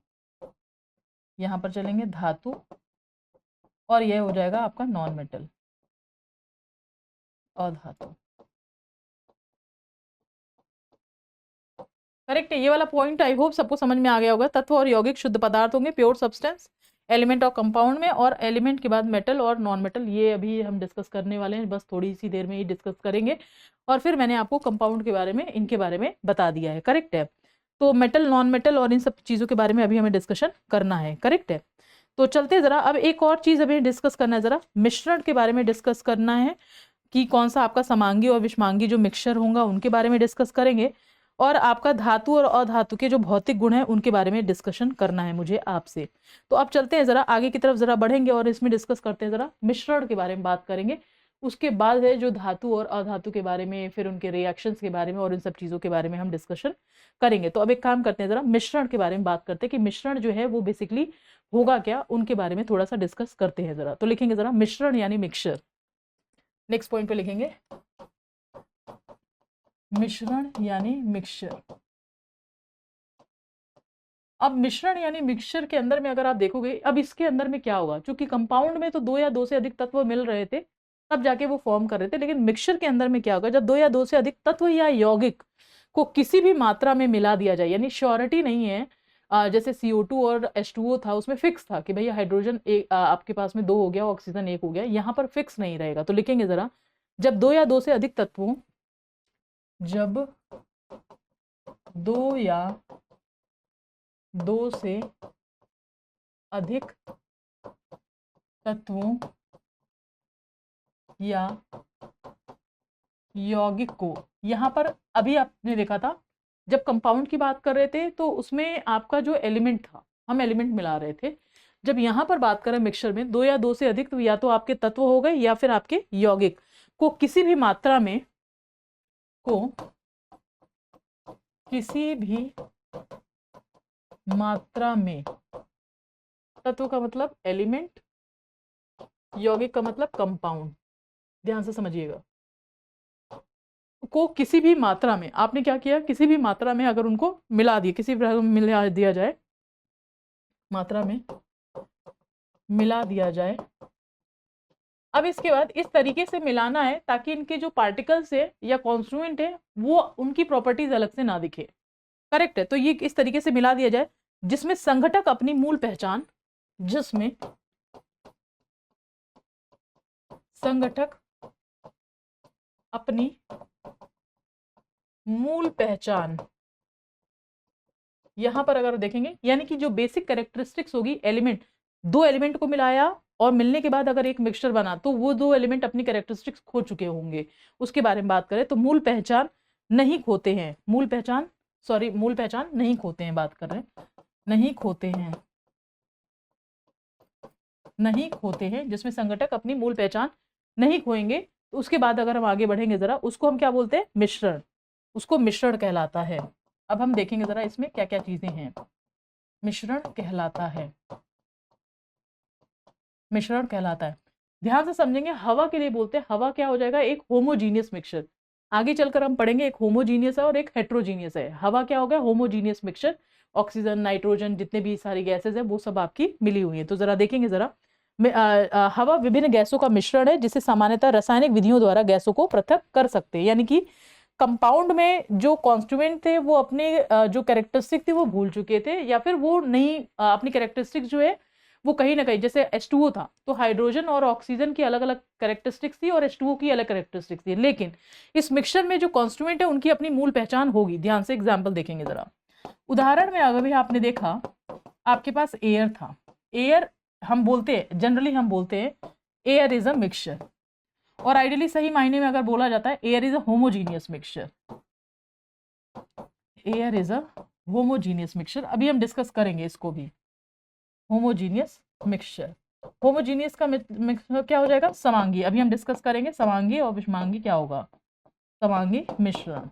यहाँ पर चलेंगे धातु, और यह हो जाएगा आपका नॉन मेटल और धातु। करेक्ट है, ये वाला पॉइंट आई होप सबको समझ में आ गया होगा। तत्व और यौगिक शुद्ध पदार्थ होंगे, प्योर सब्सटेंस, एलिमेंट और कंपाउंड में, और एलिमेंट के बाद मेटल और नॉन मेटल, ये अभी हम डिस्कस करने वाले हैं, बस थोड़ी सी देर में ही डिस्कस करेंगे। और फिर मैंने आपको कंपाउंड के बारे में, इनके बारे में बता दिया है। करेक्ट है, तो मेटल, नॉन मेटल और इन सब चीज़ों के बारे में अभी हमें डिस्कशन करना है। करेक्ट है, तो चलते ज़रा, अब एक और चीज़ अभी डिस्कस करना है, ज़रा मिश्रण के बारे में डिस्कस करना है कि कौन सा आपका समांगी और विषमांगी जो मिक्सचर होगा उनके बारे में डिस्कस करेंगे, और आपका धातु और अधातु के जो भौतिक गुण हैं उनके बारे में डिस्कशन करना है मुझे आपसे। तो अब चलते हैं ज़रा आगे की तरफ, ज़रा बढ़ेंगे और इसमें डिस्कस करते हैं, ज़रा मिश्रण के बारे में बात करेंगे। उसके बाद है जो धातु और अधातु के बारे में, फिर उनके रिएक्शंस के बारे में और इन सब चीज़ों के बारे में हम डिस्कशन करेंगे। तो अब एक काम करते हैं, ज़रा मिश्रण के बारे में बात करते हैं कि मिश्रण जो है वो बेसिकली होगा क्या, उनके बारे में थोड़ा सा डिस्कस करते हैं ज़रा। तो लिखेंगे ज़रा मिश्रण यानी मिक्सचर, नेक्स्ट पॉइंट पे लिखेंगे मिश्रण यानी मिक्सचर। अब मिश्रण यानी मिक्सचर के अंदर में अगर आप देखोगे, अब इसके अंदर में क्या होगा, क्योंकि कंपाउंड में तो 2 या 2 से अधिक तत्व मिल रहे थे तब जाके वो फॉर्म कर रहे थे, लेकिन मिक्सचर के अंदर में क्या होगा, जब 2 या 2 से अधिक तत्व या यौगिक को किसी भी मात्रा में मिला दिया जाए, यानी श्योरिटी नहीं है, जैसे CO2 और H2O था, उसमें फिक्स था कि भैया हाइड्रोजन एक आपके पास में 2 हो गया, ऑक्सीजन 1 हो गया, यहाँ पर फिक्स नहीं रहेगा। तो लिखेंगे जरा, जब 2 या 2 से अधिक तत्वों, जब 2 या 2 से अधिक तत्वों या यौगिक को, यहाँ पर अभी आपने देखा था जब कंपाउंड की बात कर रहे थे तो उसमें आपका जो एलिमेंट था, हम एलिमेंट मिला रहे थे। जब यहाँ पर बात करें मिक्सचर में 2 या 2 से अधिक, तो या तो आपके तत्व हो गए या फिर आपके यौगिक को किसी भी मात्रा में, तत्व का मतलब एलिमेंट, यौगिक का मतलब कंपाउंड, ध्यान से समझिएगा, को किसी भी मात्रा में, आपने क्या किया, किसी भी मात्रा में अगर उनको मिला दिया, किसी भी मिला दिया जाए, मात्रा में मिला दिया जाए। अब इसके बाद इस तरीके से मिलाना है ताकि इनके जो पार्टिकल्स है या कॉन्स्टिट्यूएंट है वो उनकी प्रॉपर्टीज अलग से ना दिखे। करेक्ट है, तो ये इस तरीके से मिला दिया जाए जिसमें संघटक अपनी मूल पहचान, जिसमें संघटक अपनी मूल पहचान, यहां पर अगर देखेंगे यानी कि जो बेसिक कैरेक्टरिस्टिक्स होगी, एलिमेंट, 2 एलिमेंट को मिलाया और मिलने के बाद अगर एक मिक्सचर बना तो वो 2 एलिमेंट अपनी कैरेक्टरिस्टिक्स खो चुके होंगे, उसके बारे में बात करें तो मूल पहचान नहीं खोते हैं, मूल पहचान नहीं खोते हैं, बात कर रहे हैं नहीं खोते हैं, जिसमें संघटक अपनी मूल पहचान नहीं खोएंगे। तो उसके बाद अगर हम आगे बढ़ेंगे जरा, उसको हम क्या बोलते हैं, मिश्रण, उसको मिश्रण कहलाता है। अब हम देखेंगे जरा इसमें क्या क्या चीजें हैं, मिश्रण कहलाता है, मिश्रण कहलाता है, ध्यान से समझेंगे। हवा के लिए बोलते हैं, हवा क्या हो जाएगा, एक होमोजीनियस मिक्सचर, आगे चलकर हम पढ़ेंगे एक होमोजीनियस है और एक हेट्रोजीनियस है। हवा क्या होगा, होमोजीनियस मिक्सचर, ऑक्सीजन, नाइट्रोजन, जितने भी सारी गैसेज है वो सब आपकी मिली हुई है। तो जरा देखेंगे जरा, हवा विभिन्न गैसों का मिश्रण है जिसे सामान्यतः रासायनिक विधियों द्वारा गैसों को पृथक कर सकते हैं, यानी कि कंपाउंड में जो कॉन्स्टिट्यूएंट थे वो अपने जो कैरेक्टरिस्टिक थे वो भूल चुके थे, या फिर वो नहीं अपनी कैरेक्टरिस्टिक्स जो है वो कहीं ना कहीं, जैसे H2O था तो हाइड्रोजन और ऑक्सीजन की अलग अलग कैरेक्टरिस्टिक्स थी और H2O की अलग कैरेक्टरिस्टिक्स थी, लेकिन इस मिक्सचर में जो कॉन्स्टिट्यूएंट है उनकी अपनी मूल पहचान होगी। ध्यान से एग्जाम्पल देखेंगे जरा, उदाहरण में अगर भी आपने देखा, आपके पास एयर था, एयर हम बोलते हैं, जनरली हम बोलते हैं एयर इज अ मिक्सचर, और आइडियली सही मायने में अगर बोला जाता है air is a homogeneous mixture, air is a homogeneous mixture. अभी हम डिस्कस करेंगे इसको भी, होमोजीनियस मिक्सचर। होमोजीनियस का मिक्सचर क्या हो जाएगा, समांगी। अभी हम डिस्कस करेंगे समांगी और विषमांगी क्या होगा, समांगी मिश्रण।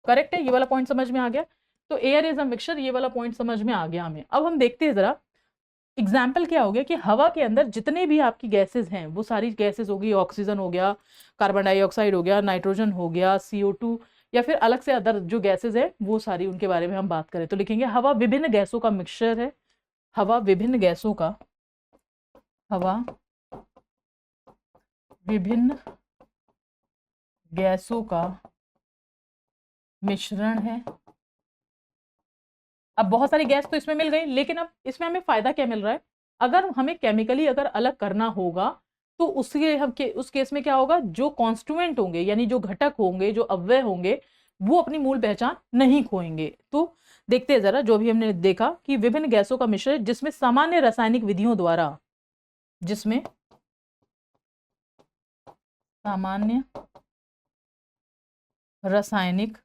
करेक्ट है, ये वाला पॉइंट समझ में आ गया। तो एयर इज अ मिक्सचर, ये वाला पॉइंट समझ में आ गया हमें। अब हम देखते हैं जरा एग्जाम्पल क्या हो गया कि हवा के अंदर जितने भी आपकी गैसेस हैं वो सारी गैसेस होगी, ऑक्सीजन हो गया, कार्बन डाइऑक्साइड हो गया, नाइट्रोजन हो गया, CO2, या फिर अलग से अदर जो गैसेस है वो सारी, उनके बारे में हम बात करें तो लिखेंगे हवा विभिन्न गैसों का मिक्सचर है। हवा विभिन्न गैसों का, हवा विभिन्न गैसों का मिश्रण है। अब बहुत सारी गैस तो इसमें मिल गई, लेकिन अब इसमें हमें फायदा क्या मिल रहा है, अगर हमें केमिकली अगर अलग करना होगा तो उसके उस केस में क्या होगा, जो कॉन्स्टिट्यूएंट होंगे यानी जो घटक होंगे, जो अव्यय होंगे, वो अपनी मूल पहचान नहीं खोएंगे। तो देखते हैं जरा, जो भी हमने देखा कि विभिन्न गैसों का मिश्रण जिसमें सामान्य रासायनिक विधियों द्वारा, जिसमें सामान्य रासायनिक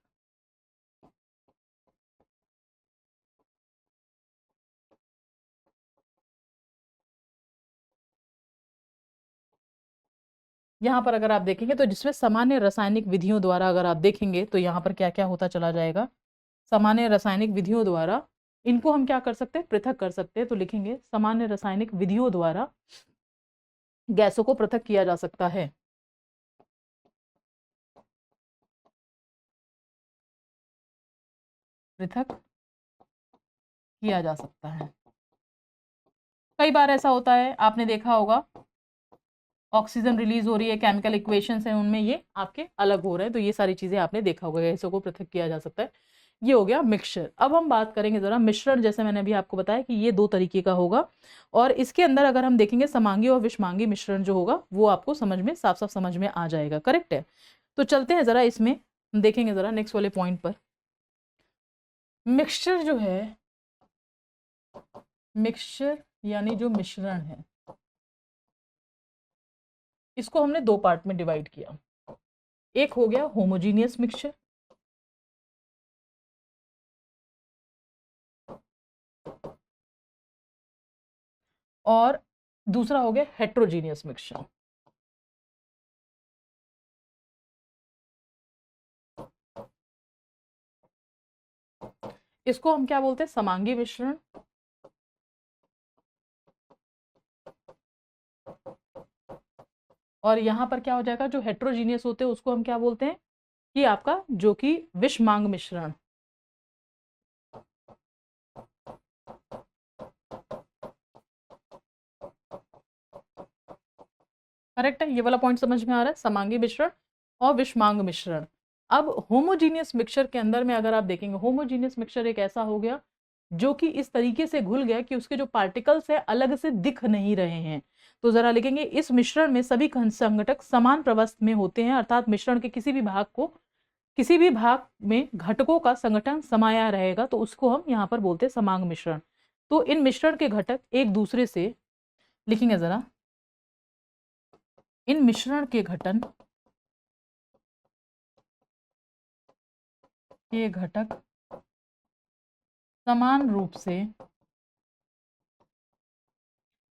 यहाँ पर अगर आप देखेंगे तो जिसमें सामान्य रासायनिक विधियों द्वारा अगर आप देखेंगे तो यहाँ पर क्या क्या होता चला जाएगा, सामान्य रासायनिक विधियों द्वारा इनको हम क्या कर सकते हैं, पृथक कर सकते हैं। तो लिखेंगे सामान्य रासायनिक विधियों द्वारा गैसों को पृथक किया जा सकता है, पृथक किया जा सकता है। कई बार ऐसा होता है, आपने देखा होगा ऑक्सीजन रिलीज हो रही है, केमिकल इक्वेशंस हैं उनमें ये आपके अलग हो रहे हैं, तो ये सारी चीजें आपने देखा होगा, गैसों को पृथक किया जा सकता है। ये हो गया मिक्सचर। अब हम बात करेंगे जरा मिश्रण, जैसे मैंने अभी आपको बताया कि ये दो तरीके का होगा, और इसके अंदर अगर हम देखेंगे समांगी और विषमांगी मिश्रण जो होगा वो आपको समझ में, साफ साफ समझ में आ जाएगा। करेक्ट है, तो चलते हैं जरा इसमें, देखेंगे जरा नेक्स्ट वाले पॉइंट पर। मिक्सचर जो है, मिक्सचर यानी जो मिश्रण है, इसको हमने दो पार्ट में डिवाइड किया। एक हो गया होमोजीनियस मिक्सचर, और दूसरा हो गया हेट्रोजीनियस मिक्सचर। इसको हम क्या बोलते हैं, समांगी मिश्रण, और यहां पर क्या हो जाएगा, जो हेट्रोजीनियस होते हैं उसको हम क्या बोलते हैं कि आपका जो कि विषमांग मिश्रण। करेक्ट है, ये वाला पॉइंट समझ में आ रहा है, समांगी मिश्रण और विषमांग मिश्रण। अब होमोजीनियस मिक्सचर के अंदर में अगर आप देखेंगे, होमोजीनियस मिक्सचर एक ऐसा हो गया जो कि इस तरीके से घुल गया कि उसके जो पार्टिकल्स है अलग से दिख नहीं रहे हैं। तो जरा लिखेंगे इस मिश्रण में सभी संघटक समान प्रवस्थ में होते हैं, अर्थात मिश्रण के किसी भी भाग को, किसी भी भाग में घटकों का संगठन समाया रहेगा, तो उसको हम यहाँ पर बोलते हैं समांग मिश्रण। तो इन मिश्रण के घटक एक दूसरे से, लिखेंगे जरा, इन मिश्रण के घटन के घटक समान रूप से,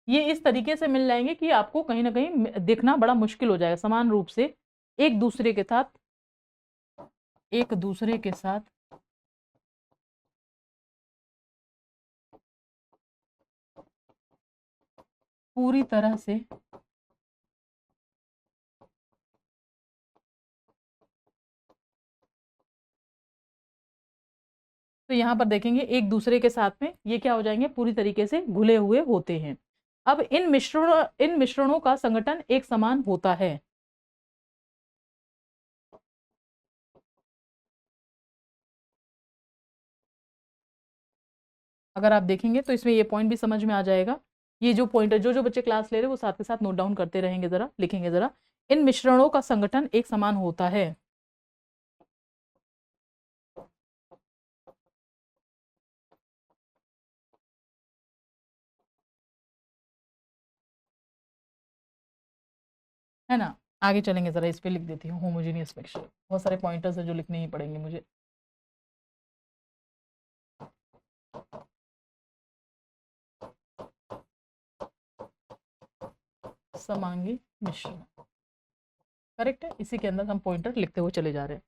ये इस तरीके से मिल जाएंगे कि आपको कहीं ना कहीं देखना बड़ा मुश्किल हो जाएगा, समान रूप से एक दूसरे के साथ, एक दूसरे के साथ पूरी तरह से तो यहाँ पर देखेंगे एक दूसरे के साथ में ये क्या हो जाएंगे, पूरी तरीके से घुले हुए होते हैं। अब इन मिश्रणों का संगठन एक समान होता है। अगर आप देखेंगे तो इसमें ये पॉइंट भी समझ में आ जाएगा। ये जो पॉइंट है, जो जो बच्चे क्लास ले रहे हैं वो साथ के साथ नोट डाउन करते रहेंगे, जरा लिखेंगे जरा, इन मिश्रणों का संगठन एक समान होता है। है ना। आगे चलेंगे जरा, इस पे लिख देती हूँ होमोजीनियस मिक्सचर, बहुत सारे पॉइंटर्स है जो लिखने ही पड़ेंगे मुझे। समांगी मिश्रण, करेक्ट है, इसी के अंदर हम पॉइंटर लिखते हुए चले जा रहे हैं।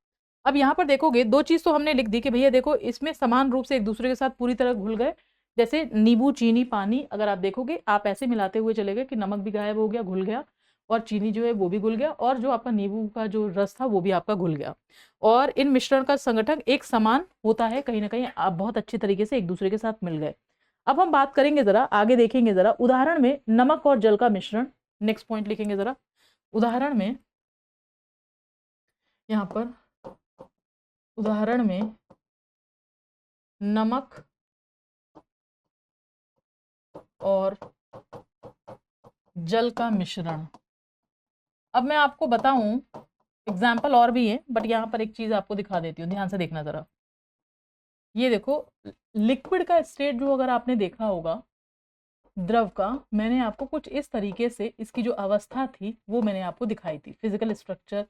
अब यहाँ पर देखोगे दो चीज तो हमने लिख दी कि भैया देखो इसमें समान रूप से एक दूसरे के साथ पूरी तरह घुल गए। जैसे नींबू चीनी पानी, अगर आप देखोगे आप ऐसे मिलाते हुए चले गए कि नमक भी गायब हो गया, घुल गया, और चीनी जो है वो भी घुल गया, और जो आपका नींबू का जो रस था वो भी आपका घुल गया। और इन मिश्रण का संगठन एक समान होता है, कहीं ना कहीं आप बहुत अच्छे तरीके से एक दूसरे के साथ मिल गए। अब हम बात करेंगे जरा, आगे देखेंगे जरा उदाहरण में नमक और जल का मिश्रण। नेक्स्ट पॉइंट लिखेंगे जरा, उदाहरण में, यहाँ पर उदाहरण में नमक और जल का मिश्रण। अब मैं आपको बताऊं, एग्जाम्पल और भी है बट यहाँ पर एक चीज आपको दिखा देती हूँ, ध्यान से देखना जरा। ये देखो, लिक्विड का स्टेट जो अगर आपने देखा होगा द्रव का, मैंने आपको कुछ इस तरीके से इसकी जो अवस्था थी वो मैंने आपको दिखाई थी, फिजिकल स्ट्रक्चर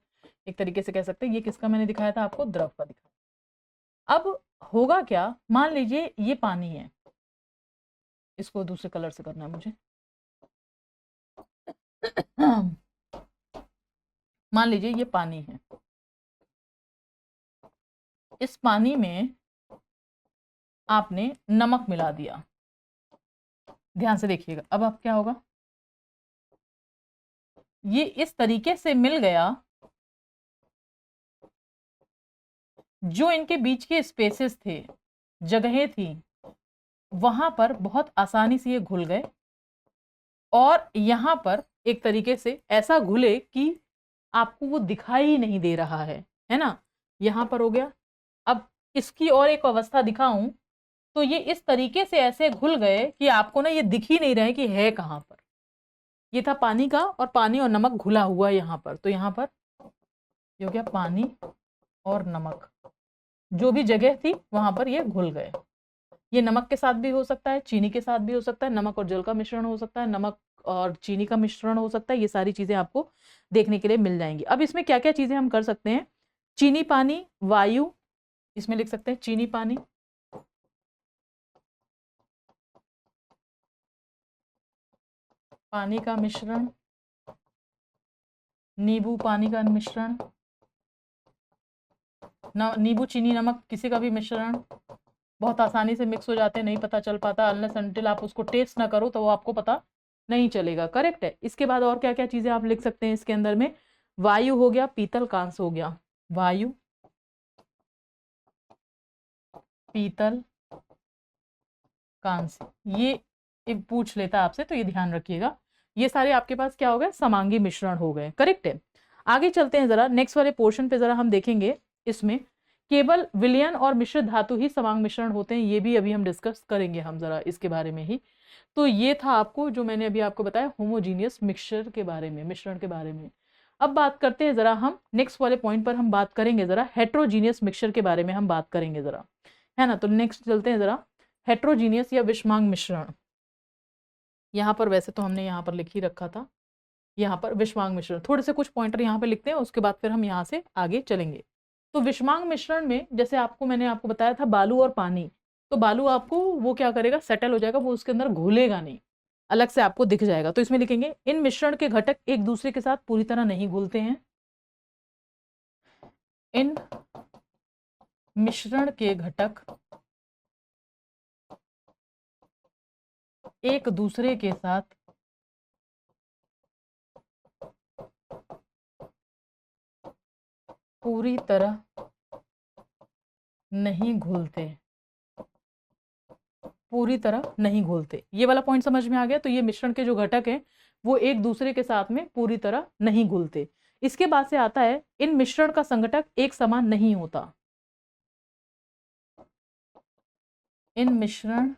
एक तरीके से कह सकते हैं। ये किसका मैंने दिखाया था आपको, द्रव का दिखाया। अब होगा क्या, मान लीजिए ये पानी है, इसको दूसरे कलर से करना है मुझे। मान लीजिए ये पानी है, इस पानी में आपने नमक मिला दिया, ध्यान से देखिएगा। अब क्या होगा, ये इस तरीके से मिल गया, जो इनके बीच के स्पेसेस थे, जगहें थी, वहां पर बहुत आसानी से ये घुल गए, और यहां पर एक तरीके से ऐसा घुले कि आपको वो दिखाई ही नहीं दे रहा है ना। यहां पर हो गया। अब इसकी और एक अवस्था दिखाऊं तो ये इस तरीके से ऐसे घुल गए कि आपको ना ये दिख ही नहीं रहे कि है कहां पर। ये था पानी का, और पानी और नमक घुला हुआ यहाँ पर, तो यहाँ पर ये हो गया पानी और नमक, जो भी जगह थी वहां पर ये घुल गए। ये नमक के साथ भी हो सकता है, चीनी के साथ भी हो सकता है, नमक और जल का मिश्रण हो सकता है, नमक और चीनी का मिश्रण हो सकता है। ये सारी चीजें आपको देखने के लिए मिल जाएंगी। अब इसमें क्या क्या चीजें हम कर सकते हैं, चीनी पानी वायु, इसमें लिख सकते हैं चीनी पानी, पानी का मिश्रण, नींबू पानी का मिश्रण, नींबू चीनी नमक किसी का भी मिश्रण, बहुत आसानी से मिक्स हो जाते हैं, नहीं पता चल पाता, अनलेस अनटिल आप उसको टेस्ट ना करो तो वो आपको पता नहीं चलेगा, करेक्ट है। इसके बाद और क्या क्या चीजें आप लिख सकते हैं इसके अंदर में, वायु हो गया, पीतल कांस हो गया, वायु पीतल कांस, ये एक पूछ लेता आपसे तो ये ध्यान रखिएगा। ये सारे आपके पास क्या हो गए, समांगी मिश्रण हो गए, करेक्ट है। आगे चलते हैं जरा, नेक्स्ट वाले पोर्शन पे जरा हम देखेंगे। इसमें केवल विलयन और मिश्रित धातु ही समांग मिश्रण होते हैं, ये भी अभी हम डिस्कस करेंगे हम जरा इसके बारे में ही। तो ये था आपको जो मैंने अभी आपको बताया होमोजीनियस मिक्सचर के बारे में, मिश्रण के बारे में। अब बात करते हैं जरा हम नेक्स्ट वाले पॉइंट पर, हम बात करेंगे जरा हेट्रोजीनियस मिक्सचर के बारे में हम बात करेंगे जरा, है ना। तो नेक्स्ट चलते हैं जरा, हेट्रोजीनियस या विषमांग मिश्रण। यहाँ पर वैसे तो हमने यहाँ पर लिख ही रखा था, यहाँ पर विषमांग मिश्रण, थोड़े से कुछ पॉइंटर यहाँ पे लिखते हैं, उसके बाद फिर हम यहाँ से आगे चलेंगे। तो विषमांग मिश्रण में जैसे मैंने आपको बताया था बालू और पानी, तो बालू आपको वो क्या करेगा, सेटल हो जाएगा, वो उसके अंदर घुलेगा नहीं, अलग से आपको दिख जाएगा। तो इसमें लिखेंगे इन मिश्रण के घटक एक दूसरे के साथ पूरी तरह नहीं घुलते हैं, इन मिश्रण के घटक एक दूसरे के साथ पूरी तरह नहीं घुलते, पूरी तरह नहीं घुलते। ये वाला पॉइंट समझ में आ गया। तो ये मिश्रण के जो घटक हैं वो एक दूसरे के साथ में पूरी तरह नहीं घुलते। इसके बाद से आता है इन मिश्रण का संघटक एक समान नहीं होता, इन मिश्रण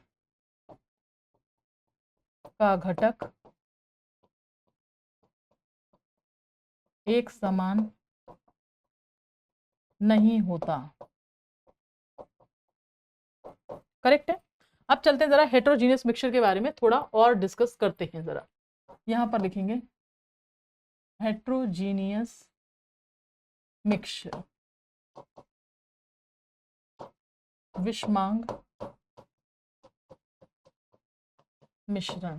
का घटक एक समान नहीं होता, करेक्ट है। अब चलते हैं जरा हेट्रोजीनियस मिक्सचर के बारे में थोड़ा और डिस्कस करते हैं जरा। यहां पर लिखेंगे हेट्रोजीनियस मिक्सचर, विषमांग मिश्रण।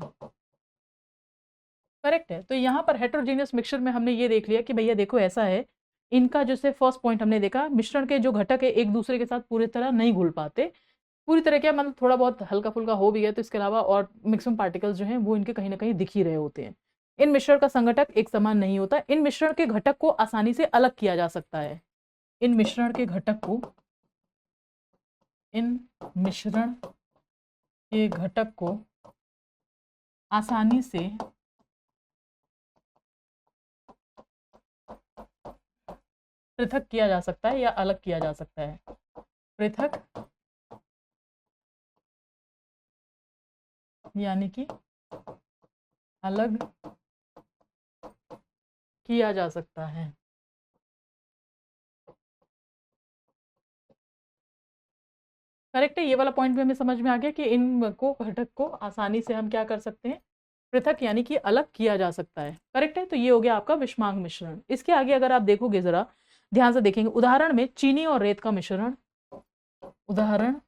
करेक्ट है। तो यहाँ पर हेट्रोजीनियस मिक्सचर में हमने ये देख लिया कि भैया देखो ऐसा है, इनका जैसे फर्स्ट पॉइंट हमने देखा, मिश्रण के जो घटक है एक दूसरे के साथ पूरी तरह नहीं घुल पाते, पूरी तरह क्या मतलब थोड़ा बहुत हल्का फुल्का हो भी गया तो इसके अलावा और मैक्सिमम पार्टिकल्स जो हैं वो इनके कहीं ना कहीं दिख ही रहे होते हैं। इन मिश्रण का संघटक एक समान नहीं होता। इन मिश्रण के घटक को आसानी से अलग किया जा सकता है। इन मिश्रण के घटक को इन मिश्रण के घटक को आसानी से पृथक किया जा सकता है या अलग किया जा सकता है। पृथक यानी कि अलग किया जा सकता है। करेक्ट है। ये वाला पॉइंट भी हमें समझ में आ गया कि इन को घटक को आसानी से हम क्या कर सकते हैं, पृथक यानी कि अलग किया जा सकता है। करेक्ट है। तो ये हो गया आपका विषमांग मिश्रण। इसके आगे अगर आप देखोगे जरा ध्यान से देखेंगे, उदाहरण में चीनी और रेत का मिश्रण, उदाहरण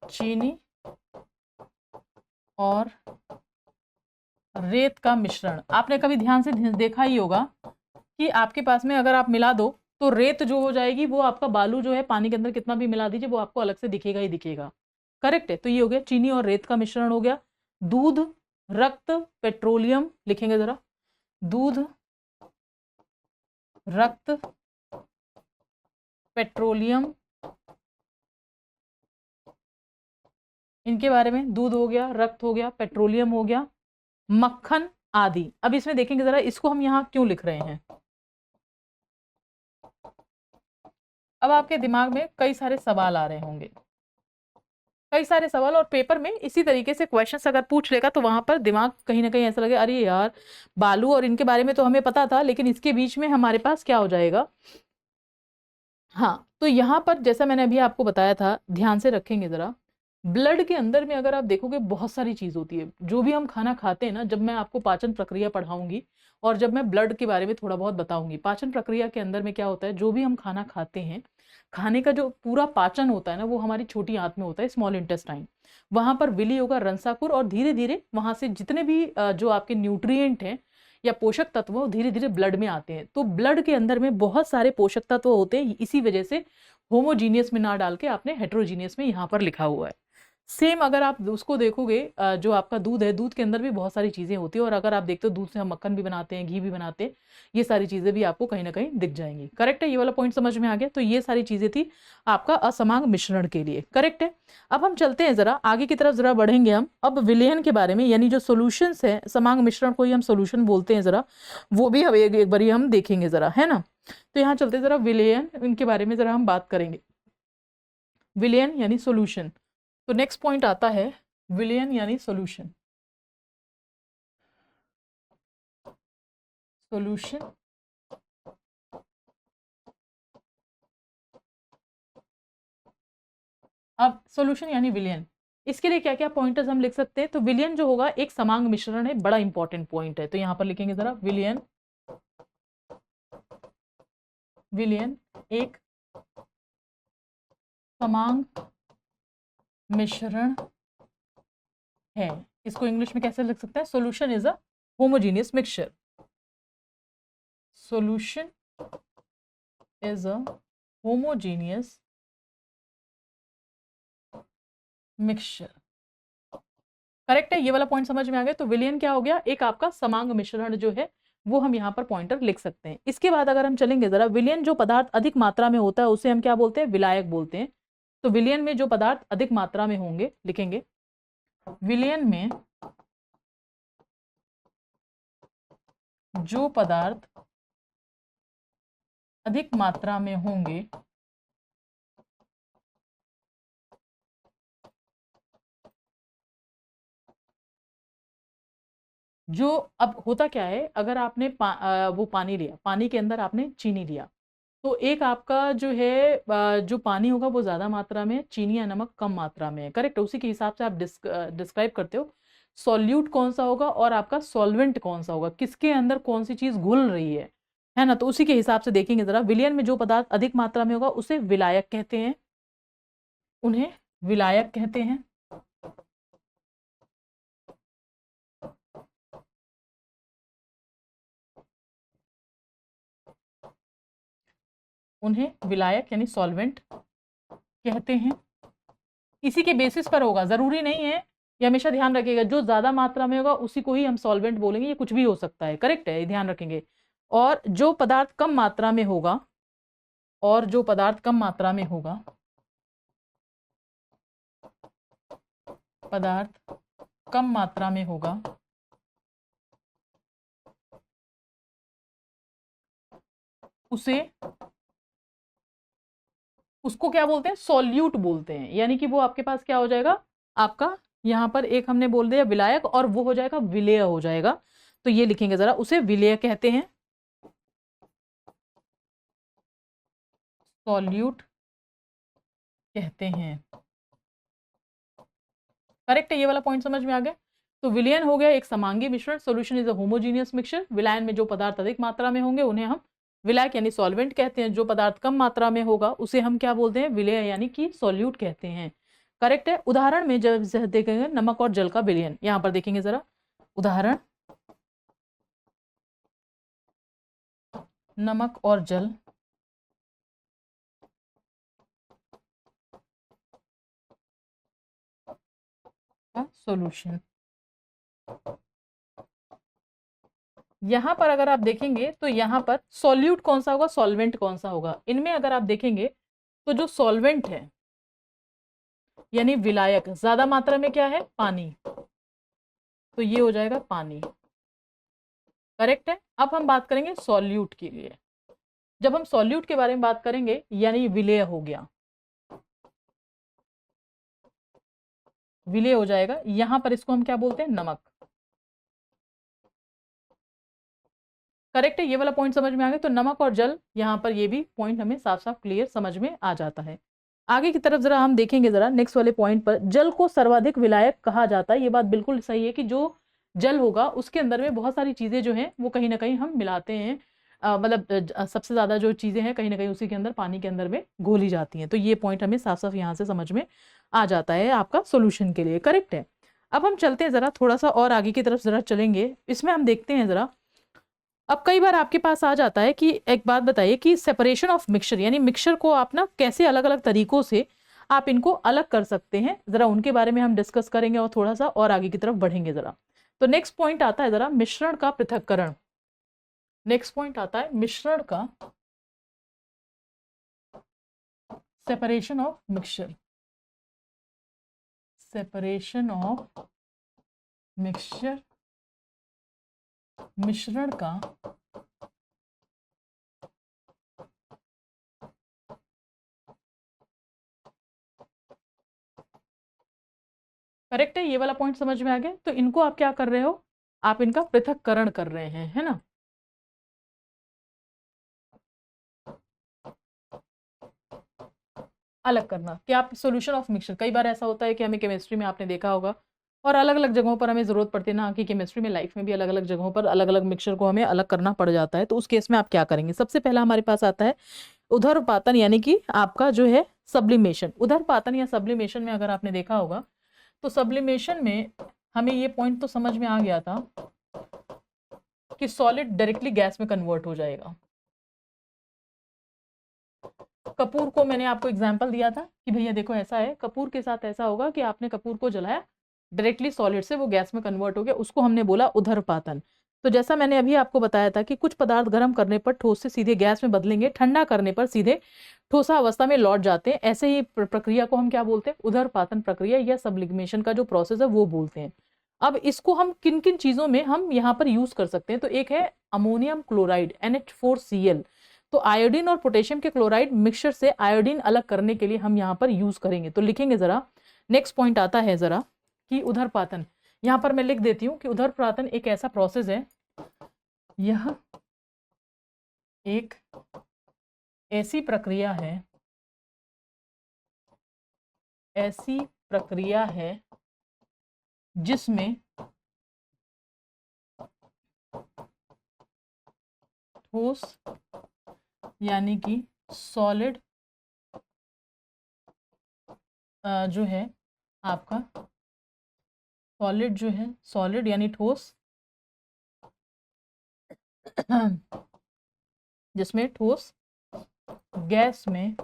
चीनी और रेत का मिश्रण। आपने कभी ध्यान से देखा ही होगा कि आपके पास में अगर आप मिला दो तो रेत जो हो जाएगी वो आपका बालू जो है पानी के अंदर कितना भी मिला दीजिए वो आपको अलग से दिखेगा ही दिखेगा। करेक्ट है। तो ये हो गया चीनी और रेत का मिश्रण हो गया। दूध, रक्त, पेट्रोलियम लिखेंगे जरा, दूध, रक्त, पेट्रोलियम, इनके बारे में, दूध हो गया, रक्त हो गया, पेट्रोलियम हो गया, मक्खन आदि। अब इसमें देखेंगे जरा इसको हम यहाँ क्यों लिख रहे हैं। अब आपके दिमाग में कई सारे सवाल आ रहे होंगे, कई सारे सवाल, और पेपर में इसी तरीके से क्वेश्चंस अगर पूछ लेगा तो वहां पर दिमाग कहीं ना कहीं ऐसा लगे अरे यार बालू और इनके बारे में तो हमें पता था लेकिन इसके बीच में हमारे पास क्या हो जाएगा। हाँ, तो यहाँ पर जैसा मैंने अभी आपको बताया था, ध्यान से रखेंगे जरा, ब्लड के अंदर में अगर आप देखोगे बहुत सारी चीज होती है। जो भी हम खाना खाते हैं ना, जब मैं आपको पाचन प्रक्रिया पढ़ाऊंगी और जब मैं ब्लड के बारे में थोड़ा बहुत बताऊंगी, पाचन प्रक्रिया के अंदर में क्या होता है, जो भी हम खाना खाते हैं, खाने का जो पूरा पाचन होता है ना वो हमारी छोटी आंत में होता है, स्मॉल इंटेस्टाइन। वहां पर विली होगा, रंसाकुर, और धीरे धीरे वहां से जितने भी जो आपके न्यूट्रिएंट हैं या पोषक तत्व धीरे धीरे ब्लड में आते हैं। तो ब्लड के अंदर में बहुत सारे पोषक तत्व होते हैं, इसी वजह से होमोजीनियस में ना डाल के आपने हेट्रोजीनियस में यहाँ पर लिखा हुआ है। सेम अगर आप उसको देखोगे, जो आपका दूध है, दूध के अंदर भी बहुत सारी चीजें होती है, और अगर आप देखते हो दूध से हम मक्खन भी बनाते हैं, घी भी बनाते हैं, ये सारी चीजें भी आपको कहीं ना कहीं दिख जाएंगी। करेक्ट है। ये वाला पॉइंट समझ में आ गया। तो ये सारी चीजें थी आपका असमांग मिश्रण के लिए। करेक्ट है। अब हम चलते हैं जरा आगे की तरफ, जरा बढ़ेंगे हम अब विलयन के बारे में, यानी जो सोल्यूशंस है, समांग मिश्रण को ही हम सोल्यूशन बोलते हैं, जरा वो भी हम एक बार हम देखेंगे जरा, है ना। तो यहाँ चलते जरा विलयन, इनके बारे में जरा हम बात करेंगे। विलयन यानी सोल्यूशन। तो नेक्स्ट पॉइंट आता है विलयन यानी सॉल्यूशन। सॉल्यूशन अब सॉल्यूशन यानी विलयन, इसके लिए क्या क्या पॉइंटर्स हम लिख सकते हैं। तो विलयन जो होगा एक समांग मिश्रण है, बड़ा इंपॉर्टेंट पॉइंट है। तो यहां पर लिखेंगे जरा विलयन, विलयन एक समांग मिश्रण है। इसको इंग्लिश में कैसे लिख सकते हैं, solution is a homogeneous mixture. Solution is a homogeneous mixture. Correct है। ये वाला पॉइंट समझ में आ गया। तो विलयन क्या हो गया, एक आपका समांग मिश्रण जो है वो हम यहाँ पर पॉइंटर लिख सकते हैं। इसके बाद अगर हम चलेंगे जरा, विलयन जो पदार्थ अधिक मात्रा में होता है उसे हम क्या बोलते हैं, विलायक बोलते हैं। तो विलयन में जो पदार्थ अधिक मात्रा में होंगे, लिखेंगे विलयन में जो पदार्थ अधिक मात्रा में होंगे जो, अब होता क्या है, अगर आपने वो पानी लिया, पानी के अंदर आपने चीनी लिया, तो एक आपका जो है जो पानी होगा वो ज्यादा मात्रा में, चीनी या नमक कम मात्रा में है। करेक्ट। उसी के हिसाब से आप डिस्क्राइब करते हो सॉल्यूट कौन सा होगा और आपका सॉल्वेंट कौन सा होगा, किसके अंदर कौन सी चीज घुल रही है ना। तो उसी के हिसाब से देखेंगे जरा। विलयन में जो पदार्थ अधिक मात्रा में होगा उसे विलायक कहते हैं, उन्हें विलायक कहते हैं। उन्हें विलायक यानी सॉल्वेंट कहते हैं। इसी के बेसिस पर होगा, जरूरी नहीं है, ये हमेशा ध्यान रखिएगा, जो ज्यादा मात्रा में होगा उसी को ही हम सॉल्वेंट बोलेंगे, ये कुछ भी हो सकता है, करेक्ट है, ये ध्यान रखेंगे। और जो पदार्थ कम मात्रा में होगा, और जो पदार्थ कम मात्रा में होगा, पदार्थ कम मात्रा में होगा, उसे, उसको क्या बोलते हैं, सॉल्यूट बोलते हैं। यानी कि वो आपके पास क्या हो जाएगा, आपका यहां पर एक हमने बोल दिया विलायक, और वो हो जाएगा विलेय हो जाएगा। तो ये लिखेंगे जरा, उसे विलेय कहते हैं, सॉल्यूट कहते हैं। करेक्ट है, ये वाला पॉइंट समझ में आ गया। तो विलयन हो गया एक समांगी मिश्रण, solution is a homogeneous mixture. विलायन में जो पदार्थ अधिक मात्रा में होंगे उन्हें हम विलायक यानी सॉल्वेंट कहते हैं, जो पदार्थ कम मात्रा में होगा उसे हम क्या बोलते हैं, विलेय यानी कि सॉल्यूट कहते हैं। करेक्ट है। उदाहरण में जब देखेंगे नमक और जल का विलयन, यहां पर देखेंगे जरा उदाहरण, नमक और जल का सॉल्यूशन। यहां पर अगर आप देखेंगे तो यहां पर सॉल्यूट कौन सा होगा, सॉल्वेंट कौन सा होगा, इनमें अगर आप देखेंगे तो जो सॉल्वेंट है यानी विलायक, ज्यादा मात्रा में क्या है, पानी, तो ये हो जाएगा पानी। करेक्ट है। अब हम बात करेंगे सॉल्यूट के लिए। जब हम सॉल्यूट के बारे में बात करेंगे यानी विलेय हो गया, विलेय हो जाएगा, यहां पर इसको हम क्या बोलते हैं, नमक। करेक्ट है, ये वाला पॉइंट समझ में आ गया। तो नमक और जल, यहां पर ये भी पॉइंट हमें साफ साफ क्लियर समझ में आ जाता है। आगे की तरफ जरा हम देखेंगे जरा नेक्स्ट वाले पॉइंट पर, जल को सर्वाधिक विलायक कहा जाता है। ये बात बिल्कुल सही है कि जो जल होगा उसके अंदर में बहुत सारी चीजें जो हैं वो कहीं ना कहीं हम मिलाते हैं, मतलब सबसे ज्यादा जो चीजें हैं कहीं ना कहीं उसी के अंदर, पानी के अंदर में घोली जाती हैं। तो ये पॉइंट हमें साफ साफ यहाँ से समझ में आ जाता है आपका सोल्यूशन के लिए। करेक्ट है। अब हम चलते हैं जरा थोड़ा सा और आगे की तरफ जरा चलेंगे, इसमें हम देखते हैं जरा। अब कई बार आपके पास आ जाता है कि एक बात बताइए कि सेपरेशन ऑफ मिक्सचर, यानी मिक्सचर को आप ना कैसे अलग अलग तरीकों से आप इनको अलग कर सकते हैं, जरा उनके बारे में हम डिस्कस करेंगे और थोड़ा सा और आगे की तरफ बढ़ेंगे जरा। तो नेक्स्ट पॉइंट आता है जरा मिश्रण का पृथक्करण। नेक्स्ट पॉइंट आता है मिश्रण का, separation of mixture, separation of mixture, मिश्रण का करेक्ट है, ये वाला पॉइंट समझ में आ गया। तो इनको आप क्या कर रहे हो, आप इनका पृथक्करण कर रहे हैं, है ना। अलग करना, क्या आप सॉल्यूशन ऑफ मिक्सचर, कई बार ऐसा होता है कि हमें केमिस्ट्री में आपने देखा होगा और अलग अलग जगहों पर हमें जरूरत पड़ती है ना, कि केमिस्ट्री में, लाइफ में भी अलग अलग जगहों पर अलग अलग मिक्सचर को हमें अलग करना पड़ जाता है। तो उस केस में आप क्या करेंगे, सबसे पहला हमारे पास आता है उधर्वपातन, यानी कि आपका जो है सब्लिमेशन। उधर्वपातन या सब्लिमेशन में अगर आपने देखा होगा तो सब्लिमेशन में हमें ये पॉइंट तो समझ में आ गया था कि सॉलिड डायरेक्टली गैस में कन्वर्ट हो जाएगा। कपूर को मैंने आपको एग्जांपल दिया था कि भैया देखो ऐसा है, कपूर के साथ ऐसा होगा कि आपने कपूर को जलाया, डायरेक्टली सॉलिड से वो गैस में कन्वर्ट हो गया, उसको हमने बोला उधर्वपातन। तो जैसा मैंने अभी आपको बताया था कि कुछ पदार्थ गर्म करने पर ठोस से सीधे गैस में बदलेंगे, ठंडा करने पर सीधे ठोसा अवस्था में लौट जाते हैं, ऐसे ही प्रक्रिया को हम क्या बोलते हैं, उधर्वपातन प्रक्रिया या सब्लिमेशन का जो प्रोसेस है वो बोलते हैं। अब इसको हम किन किन चीजों में हम यहाँ पर यूज कर सकते हैं, तो एक है अमोनियम क्लोराइड NH4Cl। तो आयोडीन और पोटेशियम के क्लोराइड मिक्सचर से आयोडीन अलग करने के लिए हम यहाँ पर यूज करेंगे। तो लिखेंगे जरा, नेक्स्ट पॉइंट आता है जरा कि उधर्वपातन, यहाँ पर मैं लिख देती हूँ कि उधर्वपातन एक ऐसा प्रोसेस है, यह एक ऐसी प्रक्रिया है, ऐसी प्रक्रिया है जिसमें ठोस यानी कि सॉलिड जो है आपका, सॉलिड जो है, सॉलिड यानी ठोस, जिसमें ठोस गैस में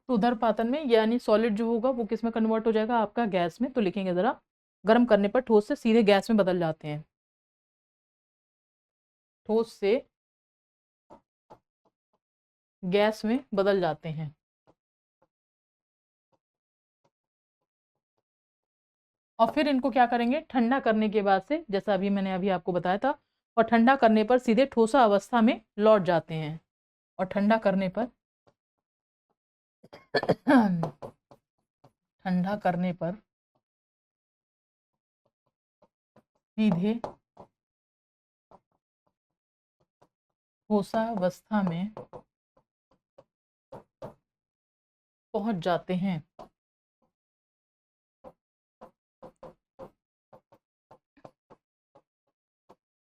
तो उदरपातन में यानी सॉलिड जो होगा वो किस में कन्वर्ट हो जाएगा आपका, गैस में। तो लिखेंगे जरा, गर्म करने पर ठोस से सीधे गैस में बदल जाते हैं, ठोस से गैस में बदल जाते हैं। और फिर इनको क्या करेंगे, ठंडा करने के बाद से, जैसा अभी मैंने अभी आपको बताया था, और ठंडा करने पर सीधे ठोसा अवस्था में लौट जाते हैं। और ठंडा करने पर ठंडा करने पर सीधे ठोसा अवस्था में पहुंच जाते हैं।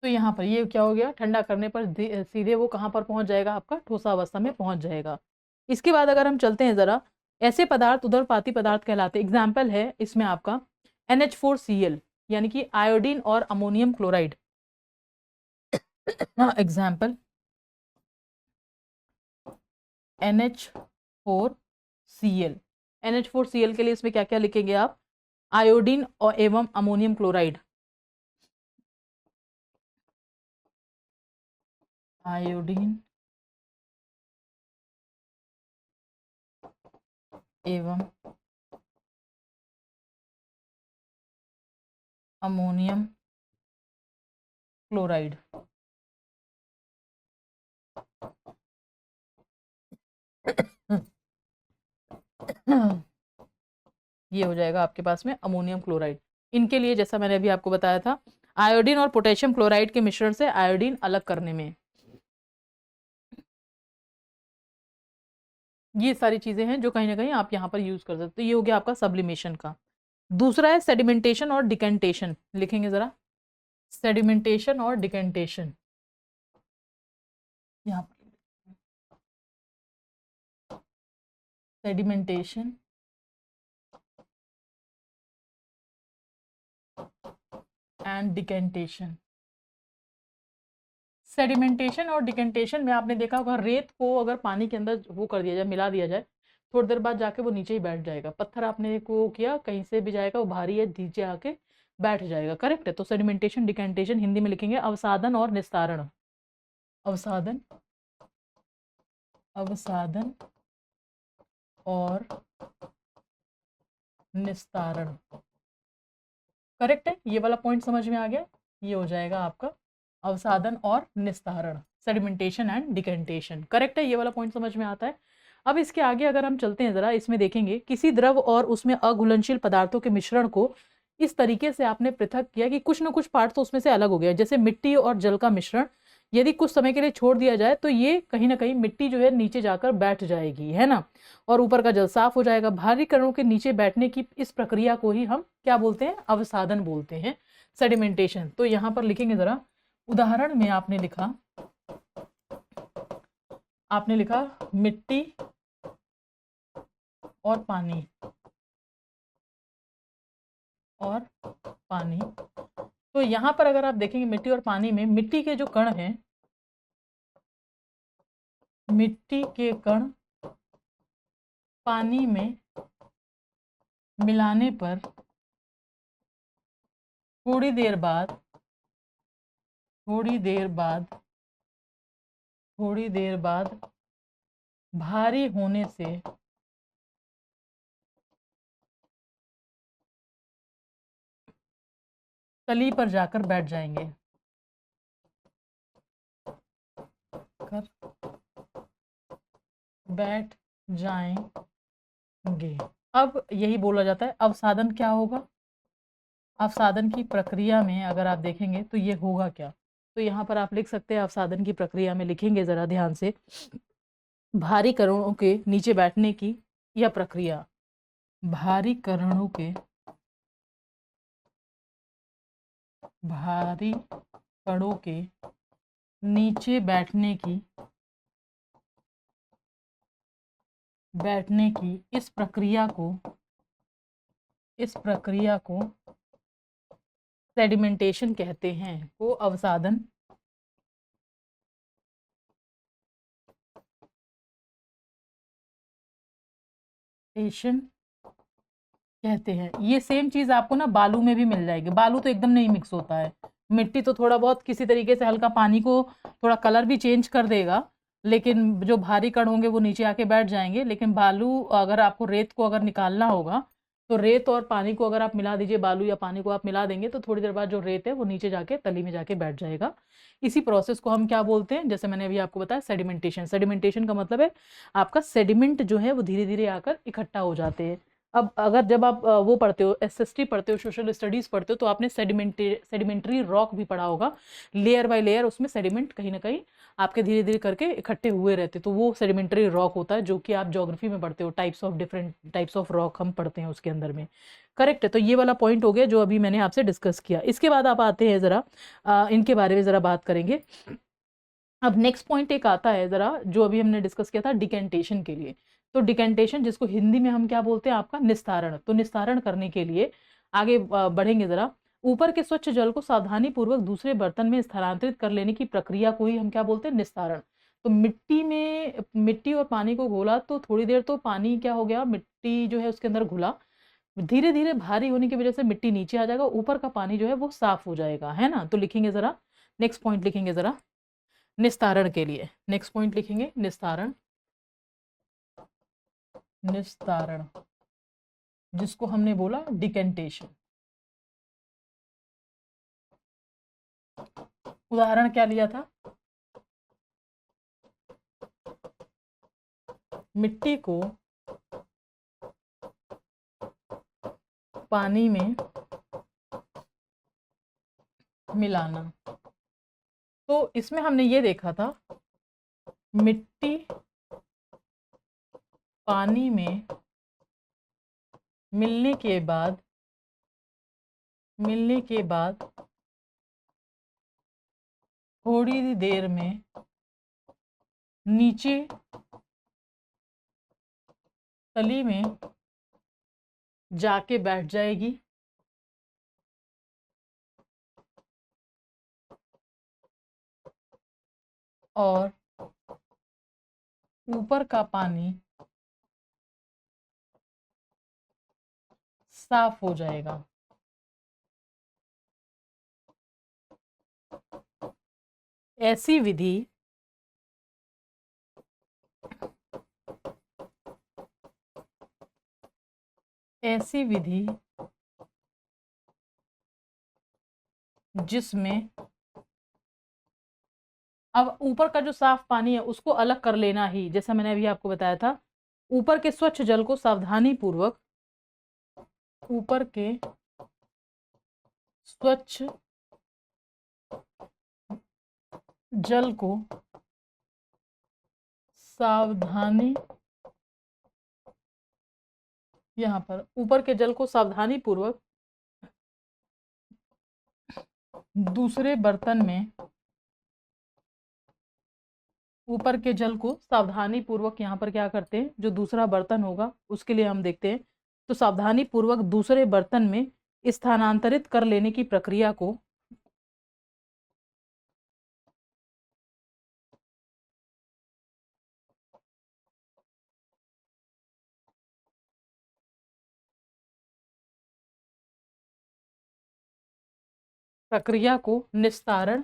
तो यहाँ पर ये क्या हो गया, ठंडा करने पर सीधे वो कहाँ पर पहुंच जाएगा आपका, ठोसा अवस्था में पहुंच जाएगा। इसके बाद अगर हम चलते हैं जरा, ऐसे पदार्थ उदरपाती पदार्थ कहलाते हैं। एग्जाम्पल है इसमें आपका NH4Cl यानी कि आयोडीन और ammonium chloride. Example NH4Cl। NH4Cl के लिए इसमें क्या क्या लिखेंगे आप, आयोडीन और एवं अमोनियम क्लोराइड, आयोडीन एवं अमोनियम क्लोराइड। ये हो जाएगा आपके पास में अमोनियम क्लोराइड। इनके लिए जैसा मैंने अभी आपको बताया था, आयोडीन और पोटेशियम क्लोराइड के मिश्रण से आयोडीन अलग करने में, ये सारी चीजें हैं जो कहीं ना कहीं आप यहाँ पर यूज कर सकते हो। तो ये हो गया आपका सब्लिमेशन का। दूसरा है सेडिमेंटेशन और डिकेंटेशन, लिखेंगे जरा, सेडिमेंटेशन और डिकेंटेशन। यहाँ पर सेडिमेंटेशन एंड डिकेंटेशन। सेडिमेंटेशन और डिकेंटेशन में आपने देखा होगा, रेत को अगर पानी के अंदर वो कर दिया जाए, मिला दिया जाए, थोड़ी देर बाद जाके वो नीचे ही बैठ जाएगा। पत्थर आपने को किया, कहीं से भी जाएगा वो भारी है, नीचे आके बैठ जाएगा। करेक्ट है। तो सेडिमेंटेशन डिकेंटेशन हिंदी में लिखेंगे अवसादन और निस्तारण। अवसादन, अवसादन और निस्तारण। करेक्ट है, ये वाला पॉइंट समझ में आ गया। ये हो जाएगा आपका अवसादन और निस्तारण, सेडिमेंटेशन एंड डिकेंटेशन। करेक्ट है, ये वाला पॉइंट समझ में आता है। अब इसके आगे अगर हम चलते हैं जरा, इसमें देखेंगे किसी द्रव और उसमें अघुलनशील पदार्थों के मिश्रण को इस तरीके से आपने पृथक किया कि कुछ ना कुछ पार्ट तो उसमें से अलग हो गया। जैसे मिट्टी और जल का मिश्रण यदि कुछ समय के लिए छोड़ दिया जाए तो ये कहीं ना कहीं मिट्टी जो है नीचे जाकर बैठ जाएगी, है ना, और ऊपर का जल साफ हो जाएगा। भारी कणों के नीचे बैठने की इस प्रक्रिया को ही हम क्या बोलते हैं, अवसादन बोलते हैं, सेडिमेंटेशन। तो यहाँ पर लिखेंगे जरा, उदाहरण में आपने लिखा, आपने लिखा मिट्टी और पानी, और पानी। तो यहाँ पर अगर आप देखेंगे मिट्टी और पानी में, मिट्टी के जो कण हैं, मिट्टी के कण पानी में मिलाने पर थोड़ी देर बाद, थोड़ी देर बाद, थोड़ी देर बाद भारी होने से तली पर जाकर बैठ जाएंगे, कर बैठ जाएंगे। अब यही बोला जाता है अवसादन क्या होगा। अवसादन की प्रक्रिया में अगर आप देखेंगे तो ये होगा क्या, तो यहाँ पर आप लिख सकते हैं अवसादन की प्रक्रिया में, लिखेंगे जरा ध्यान से, भारी कणों के नीचे बैठने की यह प्रक्रिया, भारी कणों के नीचे बैठने की इस प्रक्रिया को सेडिमेंटेशन कहते हैं, को अवसादन कहते हैं। ये सेम चीज आपको ना बालू में भी मिल जाएगी। बालू तो एकदम नहीं मिक्स होता है, मिट्टी तो थोड़ा बहुत किसी तरीके से हल्का पानी को थोड़ा कलर भी चेंज कर देगा, लेकिन जो भारी कण होंगे वो नीचे आके बैठ जाएंगे। लेकिन बालू, अगर आपको रेत को अगर निकालना होगा तो रेत और पानी को अगर आप मिला दीजिए, बालू या पानी को आप मिला देंगे तो थोड़ी देर बाद जो रेत है वो नीचे जाके तली में जाके बैठ जाएगा। इसी प्रोसेस को हम क्या बोलते हैं, जैसे मैंने अभी आपको बताया, सेडिमेंटेशन। सेडिमेंटेशन का मतलब है आपका सेडिमेंट जो है वो धीरे धीरे आकर इकट्ठा हो जाते हैं। अब अगर जब आप वो पढ़ते हो, एसएसटी पढ़ते हो, सोशल स्टडीज पढ़ते हो, तो आपने सेडिमेंट्री रॉक भी पढ़ा होगा। लेयर बाय लेयर उसमें सेडिमेंट कहीं ना कहीं आपके धीरे धीरे करके इकट्ठे हुए रहते, तो वो सेडिमेंट्री रॉक होता है, जो कि आप ज्योग्राफी में पढ़ते हो। डिफरेंट टाइप्स ऑफ रॉक हम पढ़ते हैं उसके अंदर में। करेक्ट है। तो ये वाला पॉइंट हो गया जो अभी मैंने आपसे डिस्कस किया। इसके बाद आप आते हैं जरा इनके बारे में जरा बात करेंगे। अब नेक्स्ट पॉइंट एक आता है जरा, जो अभी हमने डिस्कस किया था डिकेंटेशन के लिए। तो डिकेंटेशन, जिसको हिंदी में हम क्या बोलते हैं, आपका निस्तारण। तो निस्तारण करने के लिए आगे बढ़ेंगे जरा। ऊपर के स्वच्छ जल को सावधानी पूर्वक दूसरे बर्तन में स्थानांतरित कर लेने की प्रक्रिया को ही हम क्या बोलते हैं, निस्तारण। तो मिट्टी और पानी को घोला, तो थोड़ी देर तो पानी क्या हो गया, मिट्टी जो है उसके अंदर घुला, धीरे धीरे भारी होने की वजह से मिट्टी नीचे आ जाएगा, ऊपर का पानी जो है वो साफ हो जाएगा, है ना। तो लिखेंगे जरा, नेक्स्ट पॉइंट लिखेंगे जरा निस्तारण के लिए। नेक्स्ट पॉइंट लिखेंगे निस्तारण। निस्तारण जिसको हमने बोला डिकेंटेशन। उदाहरण क्या लिया था, मिट्टी को पानी में मिलाना। तो इसमें हमने ये देखा था, मिट्टी पानी में मिलने के बाद थोड़ी देर में नीचे तली में जाके बैठ जाएगी, और ऊपर का पानी साफ हो जाएगा। ऐसी विधि जिसमें, अब ऊपर का जो साफ पानी है उसको अलग कर लेना ही, जैसा मैंने अभी आपको बताया था, ऊपर के स्वच्छ जल को सावधानी पूर्वक, ऊपर के स्वच्छ जल को सावधानी, यहाँ पर ऊपर के जल को सावधानी पूर्वक दूसरे बर्तन में, ऊपर के जल को सावधानी पूर्वक यहाँ पर क्या करते हैं, जो दूसरा बर्तन होगा उसके लिए हम देखते हैं, तो सावधानी पूर्वक दूसरे बर्तन में स्थानांतरित कर लेने की प्रक्रिया को निस्तारण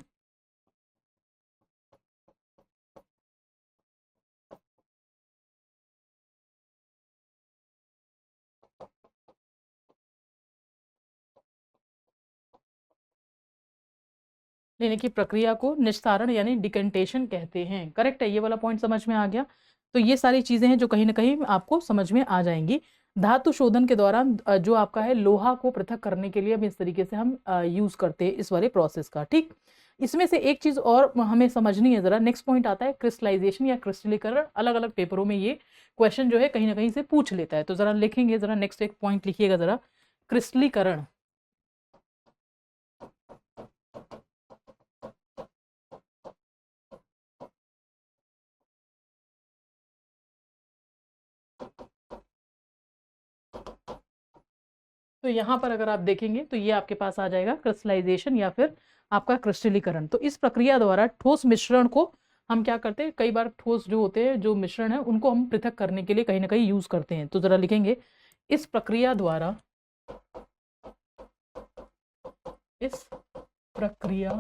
लेने की प्रक्रिया को निस्तारण यानी डिकेंटेशन कहते हैं। करेक्ट है, ये वाला पॉइंट समझ में आ गया। तो ये सारी चीजें हैं जो कहीं ना कहीं आपको समझ में आ जाएंगी। धातु शोधन के दौरान जो आपका है लोहा को पृथक करने के लिए अब इस तरीके से हम यूज करते हैं इस वाले प्रोसेस का। ठीक, इसमें से एक चीज और हमें समझनी है जरा। नेक्स्ट पॉइंट आता है क्रिस्टलाइजेशन या क्रिस्टलीकरण। अलग अलग पेपरों में ये क्वेश्चन जो है कहीं ना कहीं से पूछ लेता है, तो जरा लिखेंगे, जरा नेक्स्ट एक पॉइंट लिखिएगा जरा, क्रिस्टलीकरण। तो यहाँ पर अगर आप देखेंगे तो ये आपके पास आ जाएगा क्रिस्टलाइजेशन या फिर आपका क्रिस्टलीकरण। तो इस प्रक्रिया द्वारा ठोस मिश्रण को हम क्या करते हैं, कई बार ठोस जो होते हैं, जो मिश्रण है, उनको हम पृथक करने के लिए कहीं ना कहीं यूज करते हैं। तो जरा लिखेंगे इस प्रक्रिया द्वारा, इस प्रक्रिया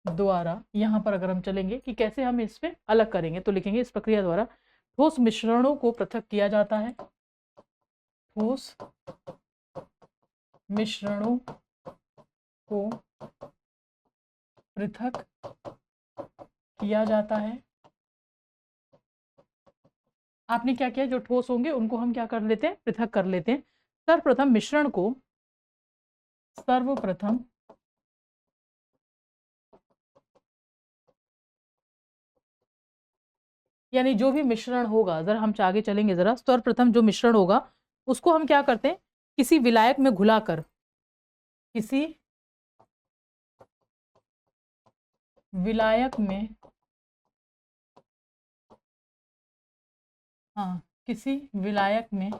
द्वारा, यहाँ पर अगर हम चलेंगे कि कैसे हम इसमें अलग करेंगे, तो लिखेंगे इस प्रक्रिया द्वारा ठोस मिश्रणों को पृथक किया जाता है। ठोस मिश्रणों को पृथक किया जाता है। आपने क्या किया, जो ठोस होंगे उनको हम क्या कर लेते हैं, पृथक कर लेते हैं। सर्वप्रथम मिश्रण को, सर्वप्रथम यानी जो भी मिश्रण होगा, जरा हम आगे चलेंगे जरा, सर्वप्रथम जो मिश्रण होगा उसको हम क्या करते हैं, किसी विलायक में घुलाकर, किसी विलायक में, हाँ, किसी विलायक में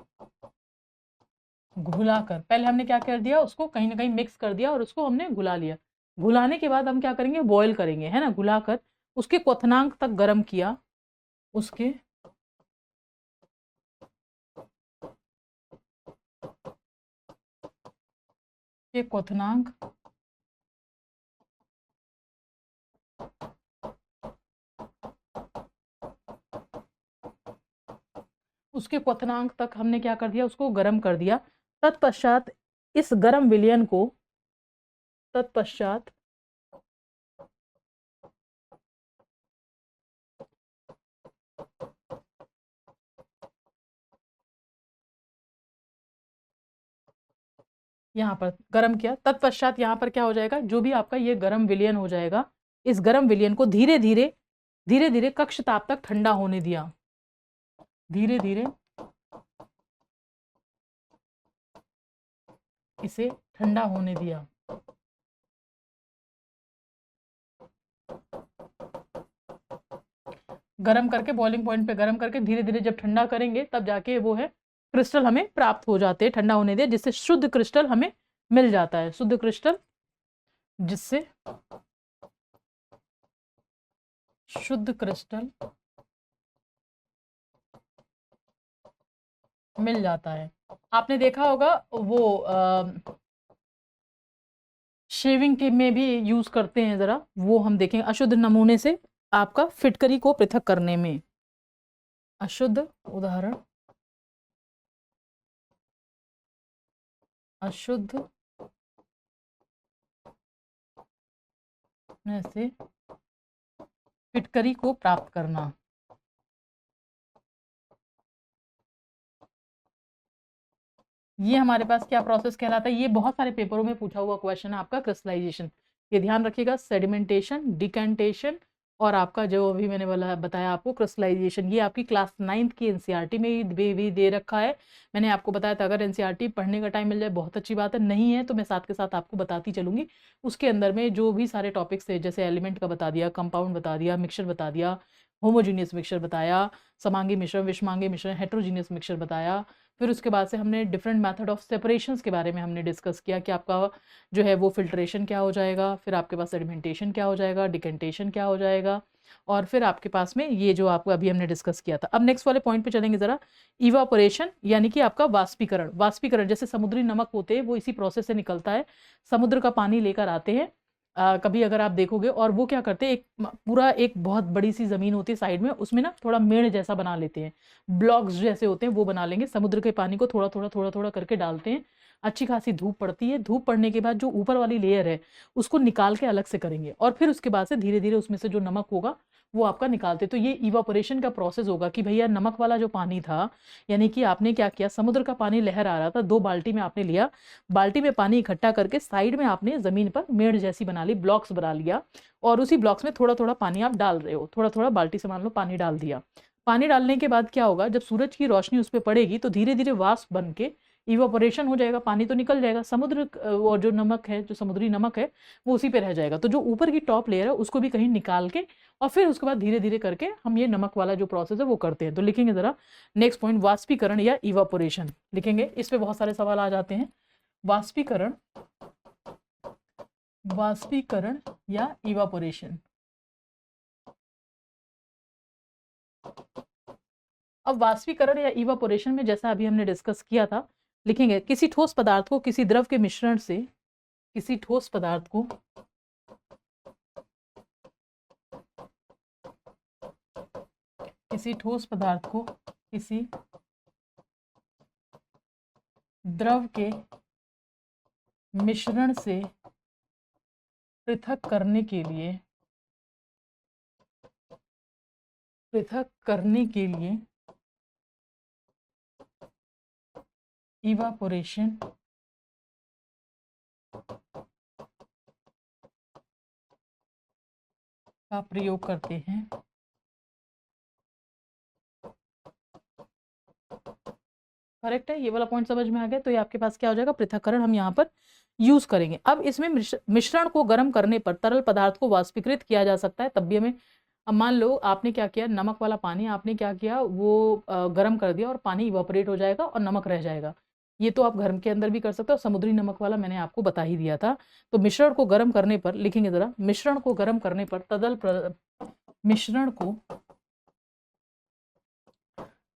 घुलाकर, पहले हमने क्या कर दिया, उसको कहीं ना कहीं मिक्स कर दिया और उसको हमने घुला लिया। घुलाने के बाद हम क्या करेंगे, बॉईल करेंगे, है ना, घुलाकर उसके क्वथनांक तक गर्म किया, उसके क्वथनांक उसके क्वथनांक तक हमने क्या कर दिया, उसको गर्म कर दिया। तत्पश्चात इस गर्म विलयन को, तत्पश्चात यहाँ पर गर्म किया। तत्पश्चात यहाँ पर क्या हो जाएगा, जो भी आपका ये गर्म विलयन हो जाएगा, इस गर्म विलयन को धीरे धीरे धीरे धीरे कक्ष ताप तक ठंडा होने दिया, धीरे धीरे इसे ठंडा होने दिया। गरम करके, बॉइलिंग पॉइंट पे गरम करके धीरे धीरे जब ठंडा करेंगे तब जाके वो है क्रिस्टल हमें प्राप्त हो जाते हैं, ठंडा होने दिया, जिससे शुद्ध क्रिस्टल हमें मिल जाता है, शुद्ध क्रिस्टल, जिससे शुद्ध क्रिस्टल मिल जाता है। आपने देखा होगा वो शेविंग के में भी यूज करते हैं, जरा वो हम देखेंगे, अशुद्ध नमूने से आपका फिटकरी को पृथक करने में। अशुद्ध, उदाहरण, अशुद्ध में से फिटकरी को प्राप्त करना। ये हमारे पास क्या प्रोसेस कहलाता है, ये बहुत सारे पेपरों में पूछा हुआ क्वेश्चन है आपका, क्रिस्टलाइजेशन। ये ध्यान रखिएगा, सेडिमेंटेशन, डिकेंटेशन और आपका जो अभी मैंने बताया आपको क्रिस्टलाइजेशन, ये आपकी क्लास 9th की एनसीईआरटी में भी दे रखा है। मैंने आपको बताया था, अगर एनसीईआरटी पढ़ने का टाइम मिल जाए बहुत अच्छी बात है, नहीं है तो मैं साथ के साथ आपको बताती चलूंगी। उसके अंदर में जो भी सारे टॉपिक्स थे, जैसे एलिमेंट का बता दिया, कंपाउंड बता दिया, मिक्सचर बता दिया, होमोजीनियस मिक्सचर बताया, समांगी मिश्रण, विषमांगी मिश्रण, हेट्रोजीनियस मिक्सचर बताया। फिर उसके बाद से हमने डिफरेंट मेथड ऑफ सेपरेशंस के बारे में हमने डिस्कस किया कि आपका जो है वो फिल्ट्रेशन क्या हो जाएगा, फिर आपके पास सेडिमेंटेशन क्या हो जाएगा, डिकेंटेशन क्या हो जाएगा, और फिर आपके पास में ये जो आपको अभी हमने डिस्कस किया था। अब नेक्स्ट वाले पॉइंट पे चलेंगे जरा, इवापोरेशन यानी कि आपका वाष्पीकरण। वाष्पीकरण जैसे समुद्री नमक होते हैं वो इसी प्रोसेस से निकलता है, समुद्र का पानी लेकर आते हैं कभी अगर आप देखोगे, और वो क्या करते हैं, एक पूरा एक बहुत बड़ी सी जमीन होती है साइड में, उसमें ना थोड़ा मेड़ जैसा बना लेते हैं, ब्लॉक्स जैसे होते हैं वो बना लेंगे, समुद्र के पानी को थोड़ा थोड़ा थोड़ा थोड़ा करके डालते हैं, अच्छी खासी धूप पड़ती है। धूप पड़ने के बाद जो ऊपर वाली लेयर है उसको निकाल के अलग से करेंगे, और फिर उसके बाद से धीरे धीरे उसमें से जो नमक होगा वो आपका निकालते। तो ये इवापोरेशन का प्रोसेस होगा कि भैया नमक वाला जो पानी था, यानी कि आपने क्या किया, समुद्र का पानी लहर आ रहा था, 2 बाल्टी में आपने लिया, बाल्टी में पानी इकट्ठा करके साइड में आपने जमीन पर मेड़ जैसी बना ली, ब्लॉक्स बना लिया, और उसी ब्लॉक्स में थोड़ा थोड़ा पानी आप डाल रहे हो, थोड़ा थोड़ा बाल्टी से मान लो पानी डाल दिया। पानी डालने के बाद क्या होगा, जब सूरज की रोशनी उस पर पड़ेगी तो धीरे धीरे वाष्प बन के इवापोरेशन हो जाएगा, पानी तो निकल जाएगा, समुद्र और जो नमक है, जो समुद्री नमक है वो उसी पे रह जाएगा। तो जो ऊपर की टॉप लेयर है उसको भी कहीं निकाल के, और फिर उसके बाद धीरे धीरे करके हम ये नमक वाला जो प्रोसेस है वो करते हैं। तो लिखेंगे जरा नेक्स्ट पॉइंट, वाष्पीकरण या इवापोरेशन लिखेंगे। इस पे बहुत सारे सवाल आ जाते हैं। वाष्पीकरण, वाष्पीकरण या इवापोरेशन। अब वाष्पीकरण या इवापोरेशन में जैसा अभी हमने डिस्कस किया था, लिखेंगे किसी ठोस पदार्थ को किसी द्रव के मिश्रण से, किसी ठोस पदार्थ को किसी ठोस पदार्थ को किसी द्रव के मिश्रण से पृथक करने के लिए, पृथक करने के लिए इवापोरेशन का प्रयोग करते हैं। करेक्ट है, ये वाला पॉइंट समझ में आ गया। तो ये आपके पास क्या हो जाएगा, पृथक्करण हम यहाँ पर यूज करेंगे। अब इसमें मिश्रण को गर्म करने पर तरल पदार्थ को वाष्पीकृत किया जा सकता है, तब भी हमें, अब मान लो आपने क्या किया, नमक वाला पानी आपने क्या किया, वो गर्म कर दिया और पानी इवापोरेट हो जाएगा और नमक रह जाएगा। ये तो आप घर के अंदर भी कर सकते हो, समुद्री नमक वाला मैंने आपको बता ही दिया था। तो मिश्रण को गर्म करने पर, लिखेंगे जरा, मिश्रण को गर्म करने पर मिश्रण को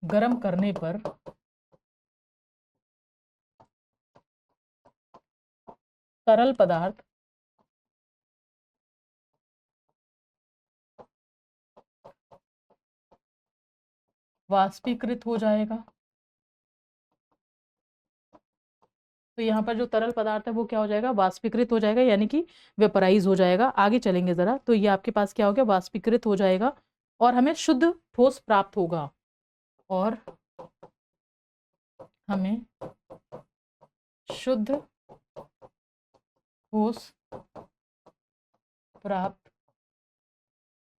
गर्म करने पर तरल पदार्थ वाष्पीकृत हो जाएगा। तो यहाँ पर जो तरल पदार्थ है वो क्या हो जाएगा, वाष्पीकृत हो जाएगा, यानी कि वेपराइज हो जाएगा। आगे चलेंगे जरा, तो ये आपके पास क्या हो गया, वाष्पीकृत हो जाएगा और हमें शुद्ध ठोस प्राप्त होगा, और हमें शुद्ध ठोस प्राप्त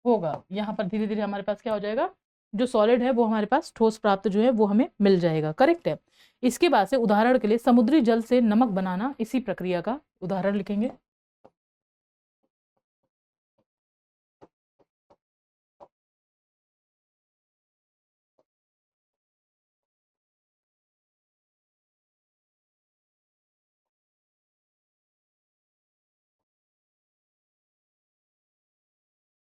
होगा। यहाँ पर धीरे धीरे हमारे पास क्या हो जाएगा, जो सॉलिड है वो हमारे पास ठोस प्राप्त जो है वो हमें मिल जाएगा। करेक्ट है। इसके बाद से उदाहरण के लिए समुद्री जल से नमक बनाना, इसी प्रक्रिया का उदाहरण लिखेंगे।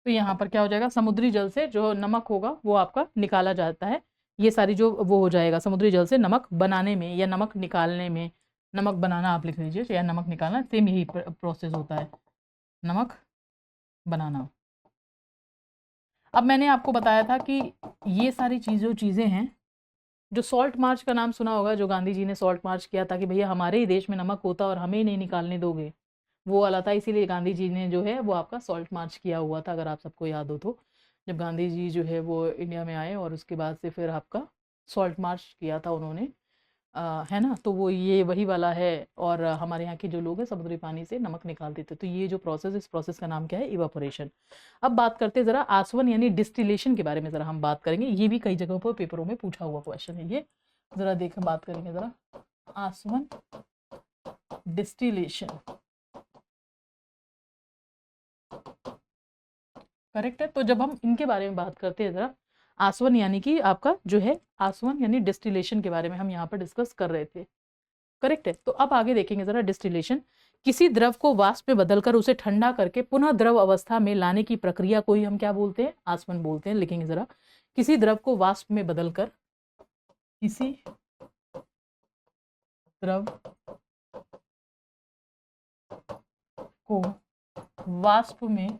तो यहाँ पर क्या हो जाएगा, समुद्री जल से जो नमक होगा वो आपका निकाला जाता है। ये सारी जो वो हो जाएगा समुद्री जल से नमक बनाने में या नमक निकालने में, नमक बनाना आप लिख लीजिए या नमक निकालना सेम यही प्रोसेस होता है, नमक बनाना। अब मैंने आपको बताया था कि ये सारी चीज़ें हैं, जो सॉल्ट मार्च का नाम सुना होगा, जो गांधी जी ने सॉल्ट मार्च किया था कि भैया हमारे ही देश में नमक होता और हमें ही नहीं निकालने दोगे, वो वाला था। इसीलिए गांधी जी ने जो है वो आपका सॉल्ट मार्च किया हुआ था, अगर आप सबको याद हो तो। जब गांधी जी जो है वो इंडिया में आए और उसके बाद से फिर आपका सॉल्ट मार्च किया था उन्होंने, है ना। तो वो ये वही वाला है। और हमारे यहाँ के जो लोग हैं समुद्री पानी से नमक निकालते थे। तो ये जो प्रोसेस, इस प्रोसेस का नाम क्या है, इवापोरेशन। अब बात करते हैं ज़रा आसवन यानी डिस्टिलेशन के बारे में, ज़रा हम बात करेंगे। ये भी कई जगहों पर पेपरों में पूछा हुआ क्वेश्चन है ये, ज़रा देखें, बात करेंगे ज़रा आसवन डिस्टिलेशन। करेक्ट है। तो जब हम इनके बारे में बात करते हैं ज़रा, आसवन यानी कि आपका जो है, आसवन यानी डिस्टिलेशन के बारे में हम यहाँ पर डिस्कस कर रहे थे। करेक्ट है। तो अब आगे देखेंगे जरा डिस्टिलेशन, किसी द्रव को वाष्प में बदलकर उसे ठंडा करके पुनः द्रव अवस्था में लाने की प्रक्रिया को ही हम क्या बोलते हैं, आसवन बोलते हैं। लिखेंगे जरा, किसी द्रव को वाष्प में बदलकर, किसी द्रव को वाष्प में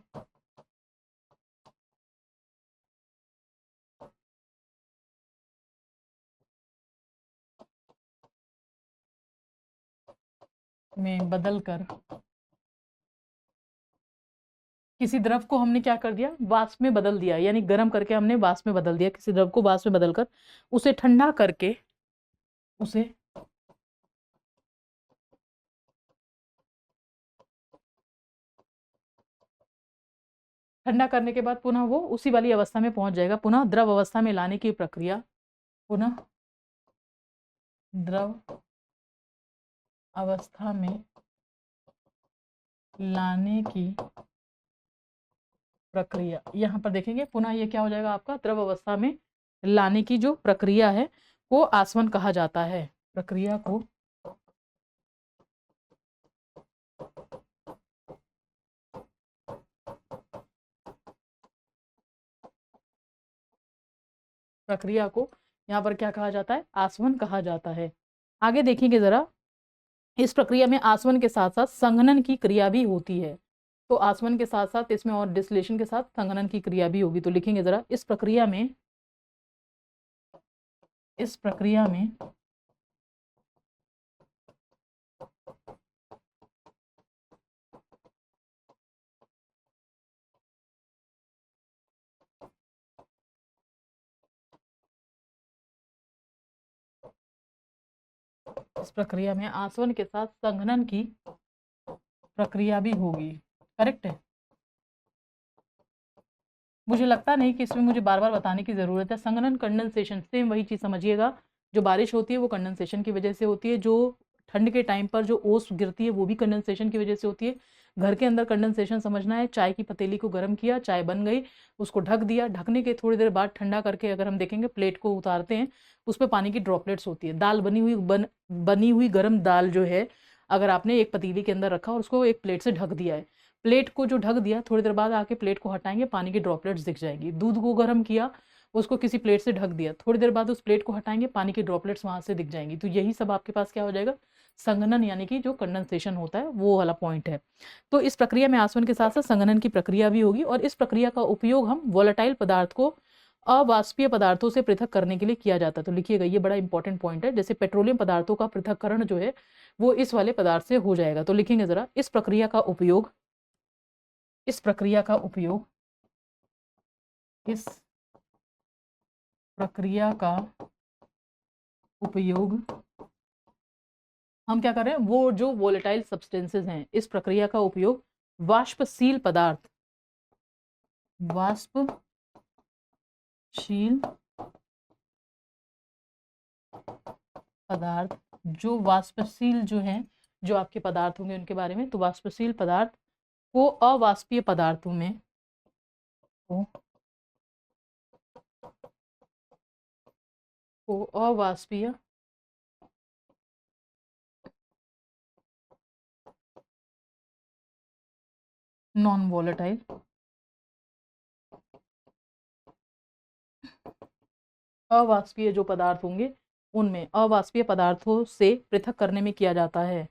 में बदलकर किसी द्रव को हमने क्या कर दिया, वाष्प में बदल दिया, यानी गर्म करके हमने वाष्प में बदल दिया, किसी द्रव को वाष्प में बदलकर उसे ठंडा करके उसे ठंडा करने के बाद पुनः वो उसी वाली अवस्था में पहुंच जाएगा। पुनः द्रव अवस्था में लाने की प्रक्रिया, पुनः द्रव अवस्था में लाने की प्रक्रिया, यहाँ पर देखेंगे पुनः ये क्या हो जाएगा आपका, द्रव अवस्था में लाने की जो प्रक्रिया है वो आसवन कहा जाता है। प्रक्रिया को यहाँ पर क्या कहा जाता है, आसवन कहा जाता है। आगे देखेंगे जरा, इस प्रक्रिया में आसवन के साथ साथ संघनन की क्रिया भी होती है। तो आसवन के साथ साथ इसमें और डिस्टिलेशन के साथ संघनन की क्रिया भी होगी। तो लिखेंगे जरा, इस प्रक्रिया में आसवन के साथ संघनन की प्रक्रिया भी होगी। करेक्ट है। मुझे लगता नहीं कि इसमें मुझे बार बार बताने की ज़रूरत है। संघनन, कंडेंसेशन, सेम वही चीज़ समझिएगा। जो बारिश होती है वो कंडेंसेशन की वजह से होती है। जो ठंड के टाइम पर जो ओस गिरती है वो भी कंडेंसेशन की वजह से होती है। घर के अंदर कंडेंसेशन समझना है, चाय की पतीली को गर्म किया, चाय बन गई, उसको ढक दिया, ढकने के थोड़ी देर बाद ठंडा करके अगर हम देखेंगे प्लेट को उतारते हैं, उस पर पानी की ड्रॉपलेट्स होती है। दाल बनी हुई गर्म दाल जो है, अगर आपने एक पतीली के अंदर रखा और उसको एक प्लेट से ढक दिया है, प्लेट को जो ढक दिया, थोड़ी देर बाद आके प्लेट को हटाएंगे, पानी की ड्रॉपलेट्स दिख जाएंगी। दूध को गर्म किया, उसको किसी प्लेट से ढक दिया, थोड़ी देर बाद उस प्लेट को हटाएंगे, पानी की ड्रॉपलेट्स वहां से दिख जाएंगी। तो यही सब आपके पास क्या हो जाएगा, संघनन, यानी कि जो कंडेंसेशन होता है वो वाला पॉइंट है। तो इस प्रक्रिया में आसवन के साथ साथ संघनन की प्रक्रिया भी होगी, और इस प्रक्रिया का उपयोग हम वोलेटाइल पदार्थ को अवाष्पीय पदार्थों से पृथक करने के लिए किया जाता है। तो लिखिएगा, ये बड़ा इंपॉर्टेंट पॉइंट है। जैसे पेट्रोलियम पदार्थों का पृथक्करण जो है वो इस वाले पदार्थ से हो जाएगा। तो लिखेंगे जरा, इस प्रक्रिया का उपयोग इस प्रक्रिया का उपयोग हम क्या कर रहे हैं, वो जो वोलेटाइल सब्सटेंसेस हैं, इस प्रक्रिया का उपयोग वाष्पशील पदार्थ, जो वाष्पशील जो हैं, जो आपके पदार्थ होंगे उनके बारे में, तो वाष्पशील पदार्थ को अवाष्पीय पदार्थों में अवाष्पीय नॉन वोलेटाइल अवाष्पीय जो पदार्थ होंगे उनमें अवाष्पीय पदार्थों से पृथक करने में किया जाता है।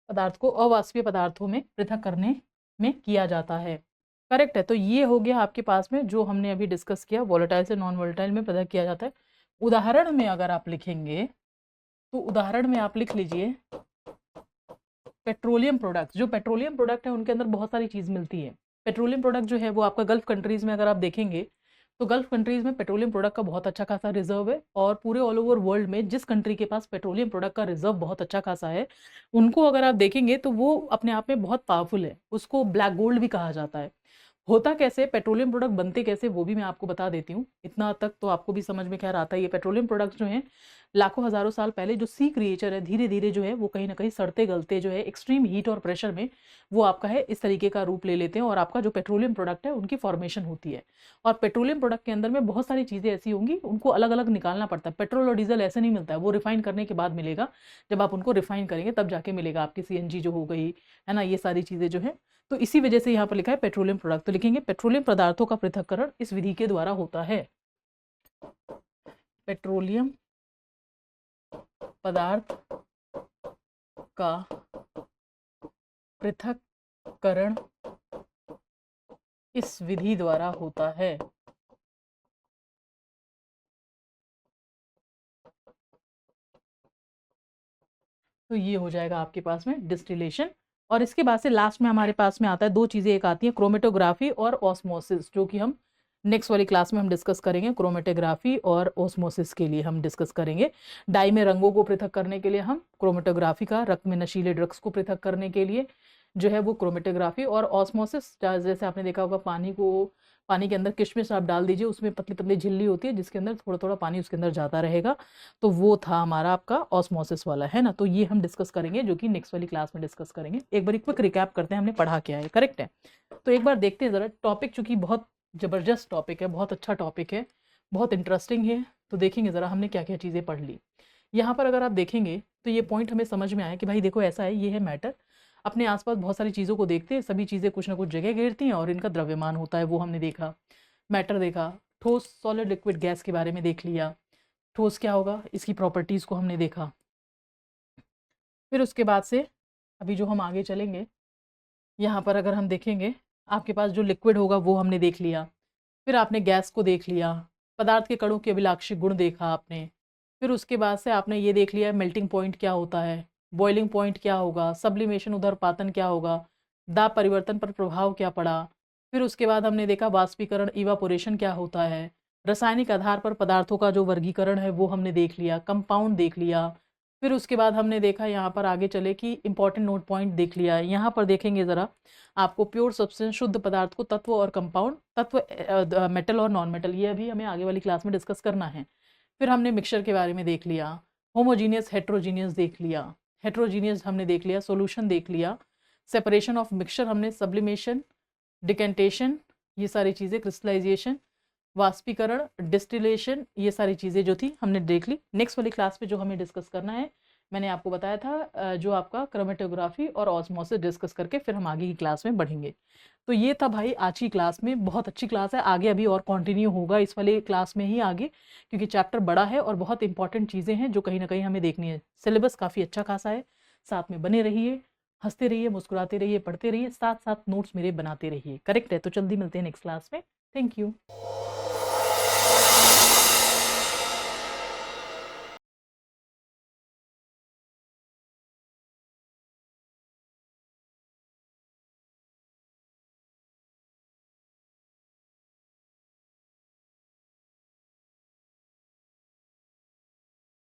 पदार्थ को अवाष्पीय पदार्थों में पृथक करने में किया जाता है। करेक्ट है। तो ये हो गया आपके पास में जो हमने अभी डिस्कस किया, वोलेटाइल से नॉन वोलेटाइल में पृथक किया जाता है। उदाहरण में अगर आप लिखेंगे तो उदाहरण में आप लिख लीजिए, पेट्रोलियम प्रोडक्ट्स। जो पेट्रोलियम प्रोडक्ट है उनके अंदर बहुत सारी चीज़ मिलती है। पेट्रोलियम प्रोडक्ट जो है वो आपका गल्फ कंट्रीज़ में अगर आप देखेंगे तो गल्फ कंट्रीज़ में पेट्रोलियम प्रोडक्ट का बहुत अच्छा खासा रिजर्व है, और पूरे ऑल ओवर वर्ल्ड में जिस कंट्री के पास पेट्रोलियम प्रोडक्ट का रिजर्व बहुत अच्छा खासा है, उनको अगर आप देखेंगे तो वो अपने आप में बहुत पावरफुल है। उसको ब्लैक गोल्ड भी कहा जाता है। होता कैसे, पेट्रोलियम प्रोडक्ट बनते कैसे, वो भी मैं आपको बता देती हूँ। इतना तक तो आपको भी समझ में खैर आता है। ये पेट्रोलियम प्रोडक्ट्स जो हैं, लाखों हजारों साल पहले जो सी क्रिएचर है, धीरे धीरे जो है वो कहीं ना कहीं सड़ते गलते जो है एक्सट्रीम हीट और प्रेशर में वो आपका है इस तरीके का रूप ले लेते हैं, और आपका जो पेट्रोलियम प्रोडक्ट है उनकी फॉर्मेशन होती है। और पेट्रोलियम प्रोडक्ट के अंदर में बहुत सारी चीज़ें ऐसी होंगी, उनको अलग अलग निकालना पड़ता है। पेट्रोल और डीजल ऐसे नहीं मिलता है, वो रिफाइन करने के बाद मिलेगा। जब आप उनको रिफाइन करेंगे तब जाके मिलेगा आपकी सीएनजी जो हो गई है ना, ये सारी चीज़ें जो है। तो इसी वजह से यहाँ पर लिखा है पेट्रोलियम प्रोडक्ट। तो लिखेंगे, पेट्रोलियम पदार्थों का पृथक्करण इस विधि के द्वारा होता है। पेट्रोलियम पदार्थ का पृथक्करण इस विधि द्वारा होता है। तो ये हो जाएगा आपके पास में डिस्टिलेशन। और इसके बाद से लास्ट में हमारे पास में आता है दो चीज़ें, एक आती है क्रोमेटोग्राफी और ऑस्मोसिस, जो कि हम नेक्स्ट वाली क्लास में हम डिस्कस करेंगे। क्रोमेटोग्राफी और ऑस्मोसिस के लिए हम डिस्कस करेंगे। डाई में रंगों को पृथक करने के लिए हम क्रोमेटोग्राफी का, रक्त में नशीले ड्रग्स को पृथक करने के लिए जो है वो क्रोमेटोग्राफी, और ऑस्मोसिस जैसे आपने देखा होगा पानी के अंदर किशमिश आप डाल दीजिए, उसमें पतली पतली झिल्ली होती है जिसके अंदर थोड़ा थोड़ा पानी उसके अंदर जाता रहेगा, तो वो था हमारा आपका ऑस्मोसिस वाला, है ना। तो ये हम डिस्कस करेंगे, जो कि नेक्स्ट वाली क्लास में डिस्कस करेंगे। एक बार क्विक रिकैप करते हैं हमने पढ़ा क्या है, करेक्ट है। तो एक बार देखते हैं ज़रा टॉपिक, चूंकि बहुत ज़बरदस्त टॉपिक है, बहुत अच्छा टॉपिक है, बहुत इंटरेस्टिंग है। तो देखेंगे ज़रा हमने क्या क्या चीज़ें पढ़ ली। यहाँ पर अगर आप देखेंगे तो ये पॉइंट हमें समझ में आया कि भाई देखो ऐसा है, ये है मैटर। अपने आसपास बहुत सारी चीज़ों को देखते हैं, सभी चीज़ें कुछ ना कुछ जगह घेरती हैं और इनका द्रव्यमान होता है, वो हमने देखा। मैटर देखा, ठोस सॉलिड लिक्विड गैस के बारे में देख लिया, ठोस क्या होगा इसकी प्रॉपर्टीज़ को हमने देखा। फिर उसके बाद से अभी जो हम आगे चलेंगे, यहाँ पर अगर हम देखेंगे, आपके पास जो लिक्विड होगा वो हमने देख लिया। फिर आपने गैस को देख लिया, पदार्थ के कणों के अभिलाक्षी गुण देखा आपने। फिर उसके बाद से आपने ये देख लिया मेल्टिंग पॉइंट क्या होता है, बॉइलिंग पॉइंट क्या होगा, सब्लिमेशन उदरपातन क्या होगा, दाब परिवर्तन पर प्रभाव क्या पड़ा। फिर उसके बाद हमने देखा वाष्पीकरण, इवापोरेशन क्या होता है। रासायनिक आधार पर पदार्थों का जो वर्गीकरण है वो हमने देख लिया, कंपाउंड देख लिया। फिर उसके बाद हमने देखा, यहाँ पर आगे चले कि इंपॉर्टेंट नोट पॉइंट देख लिया। यहाँ पर देखेंगे ज़रा, आपको प्योर सब्सटेंस, शुद्ध पदार्थ को, तत्व और कंपाउंड, तत्व मेटल और नॉन मेटल, ये अभी हमें आगे वाली क्लास में डिस्कस करना है। फिर हमने मिक्सचर के बारे में देख लिया, होमोजीनियस हेट्रोजीनियस देख लिया, हेट्रोजीनियस हमने देख लिया, सॉल्यूशन देख लिया, सेपरेशन ऑफ मिक्सचर हमने, सब्लिमेशन, डिकेंटेशन, ये सारी चीज़ें, क्रिस्टलाइजेशन, वाष्पीकरण, डिस्टिलेशन, ये सारी चीज़ें जो थी हमने देख ली। नेक्स्ट वाली क्लास में जो हमें डिस्कस करना है, मैंने आपको बताया था जो आपका क्रोमेटोग्राफी और ऑस्मोसिस डिस्कस करके फिर हम आगे की क्लास में बढ़ेंगे। तो ये था भाई आज की क्लास में, बहुत अच्छी क्लास है। आगे अभी और कंटिन्यू होगा इस वाली क्लास में ही आगे, क्योंकि चैप्टर बड़ा है और बहुत इंपॉर्टेंट चीज़ें हैं जो कहीं ना कहीं हमें देखनी है। सिलेबस काफ़ी अच्छा खासा है, साथ में बने रहिए, हंसते रहिए, मुस्कुराते रहिए, पढ़ते रहिए, साथ साथ नोट्स मेरे बनाते रहिए, करेक्ट है। तो जल्दी मिलते हैं नेक्स्ट क्लास में। Thank you.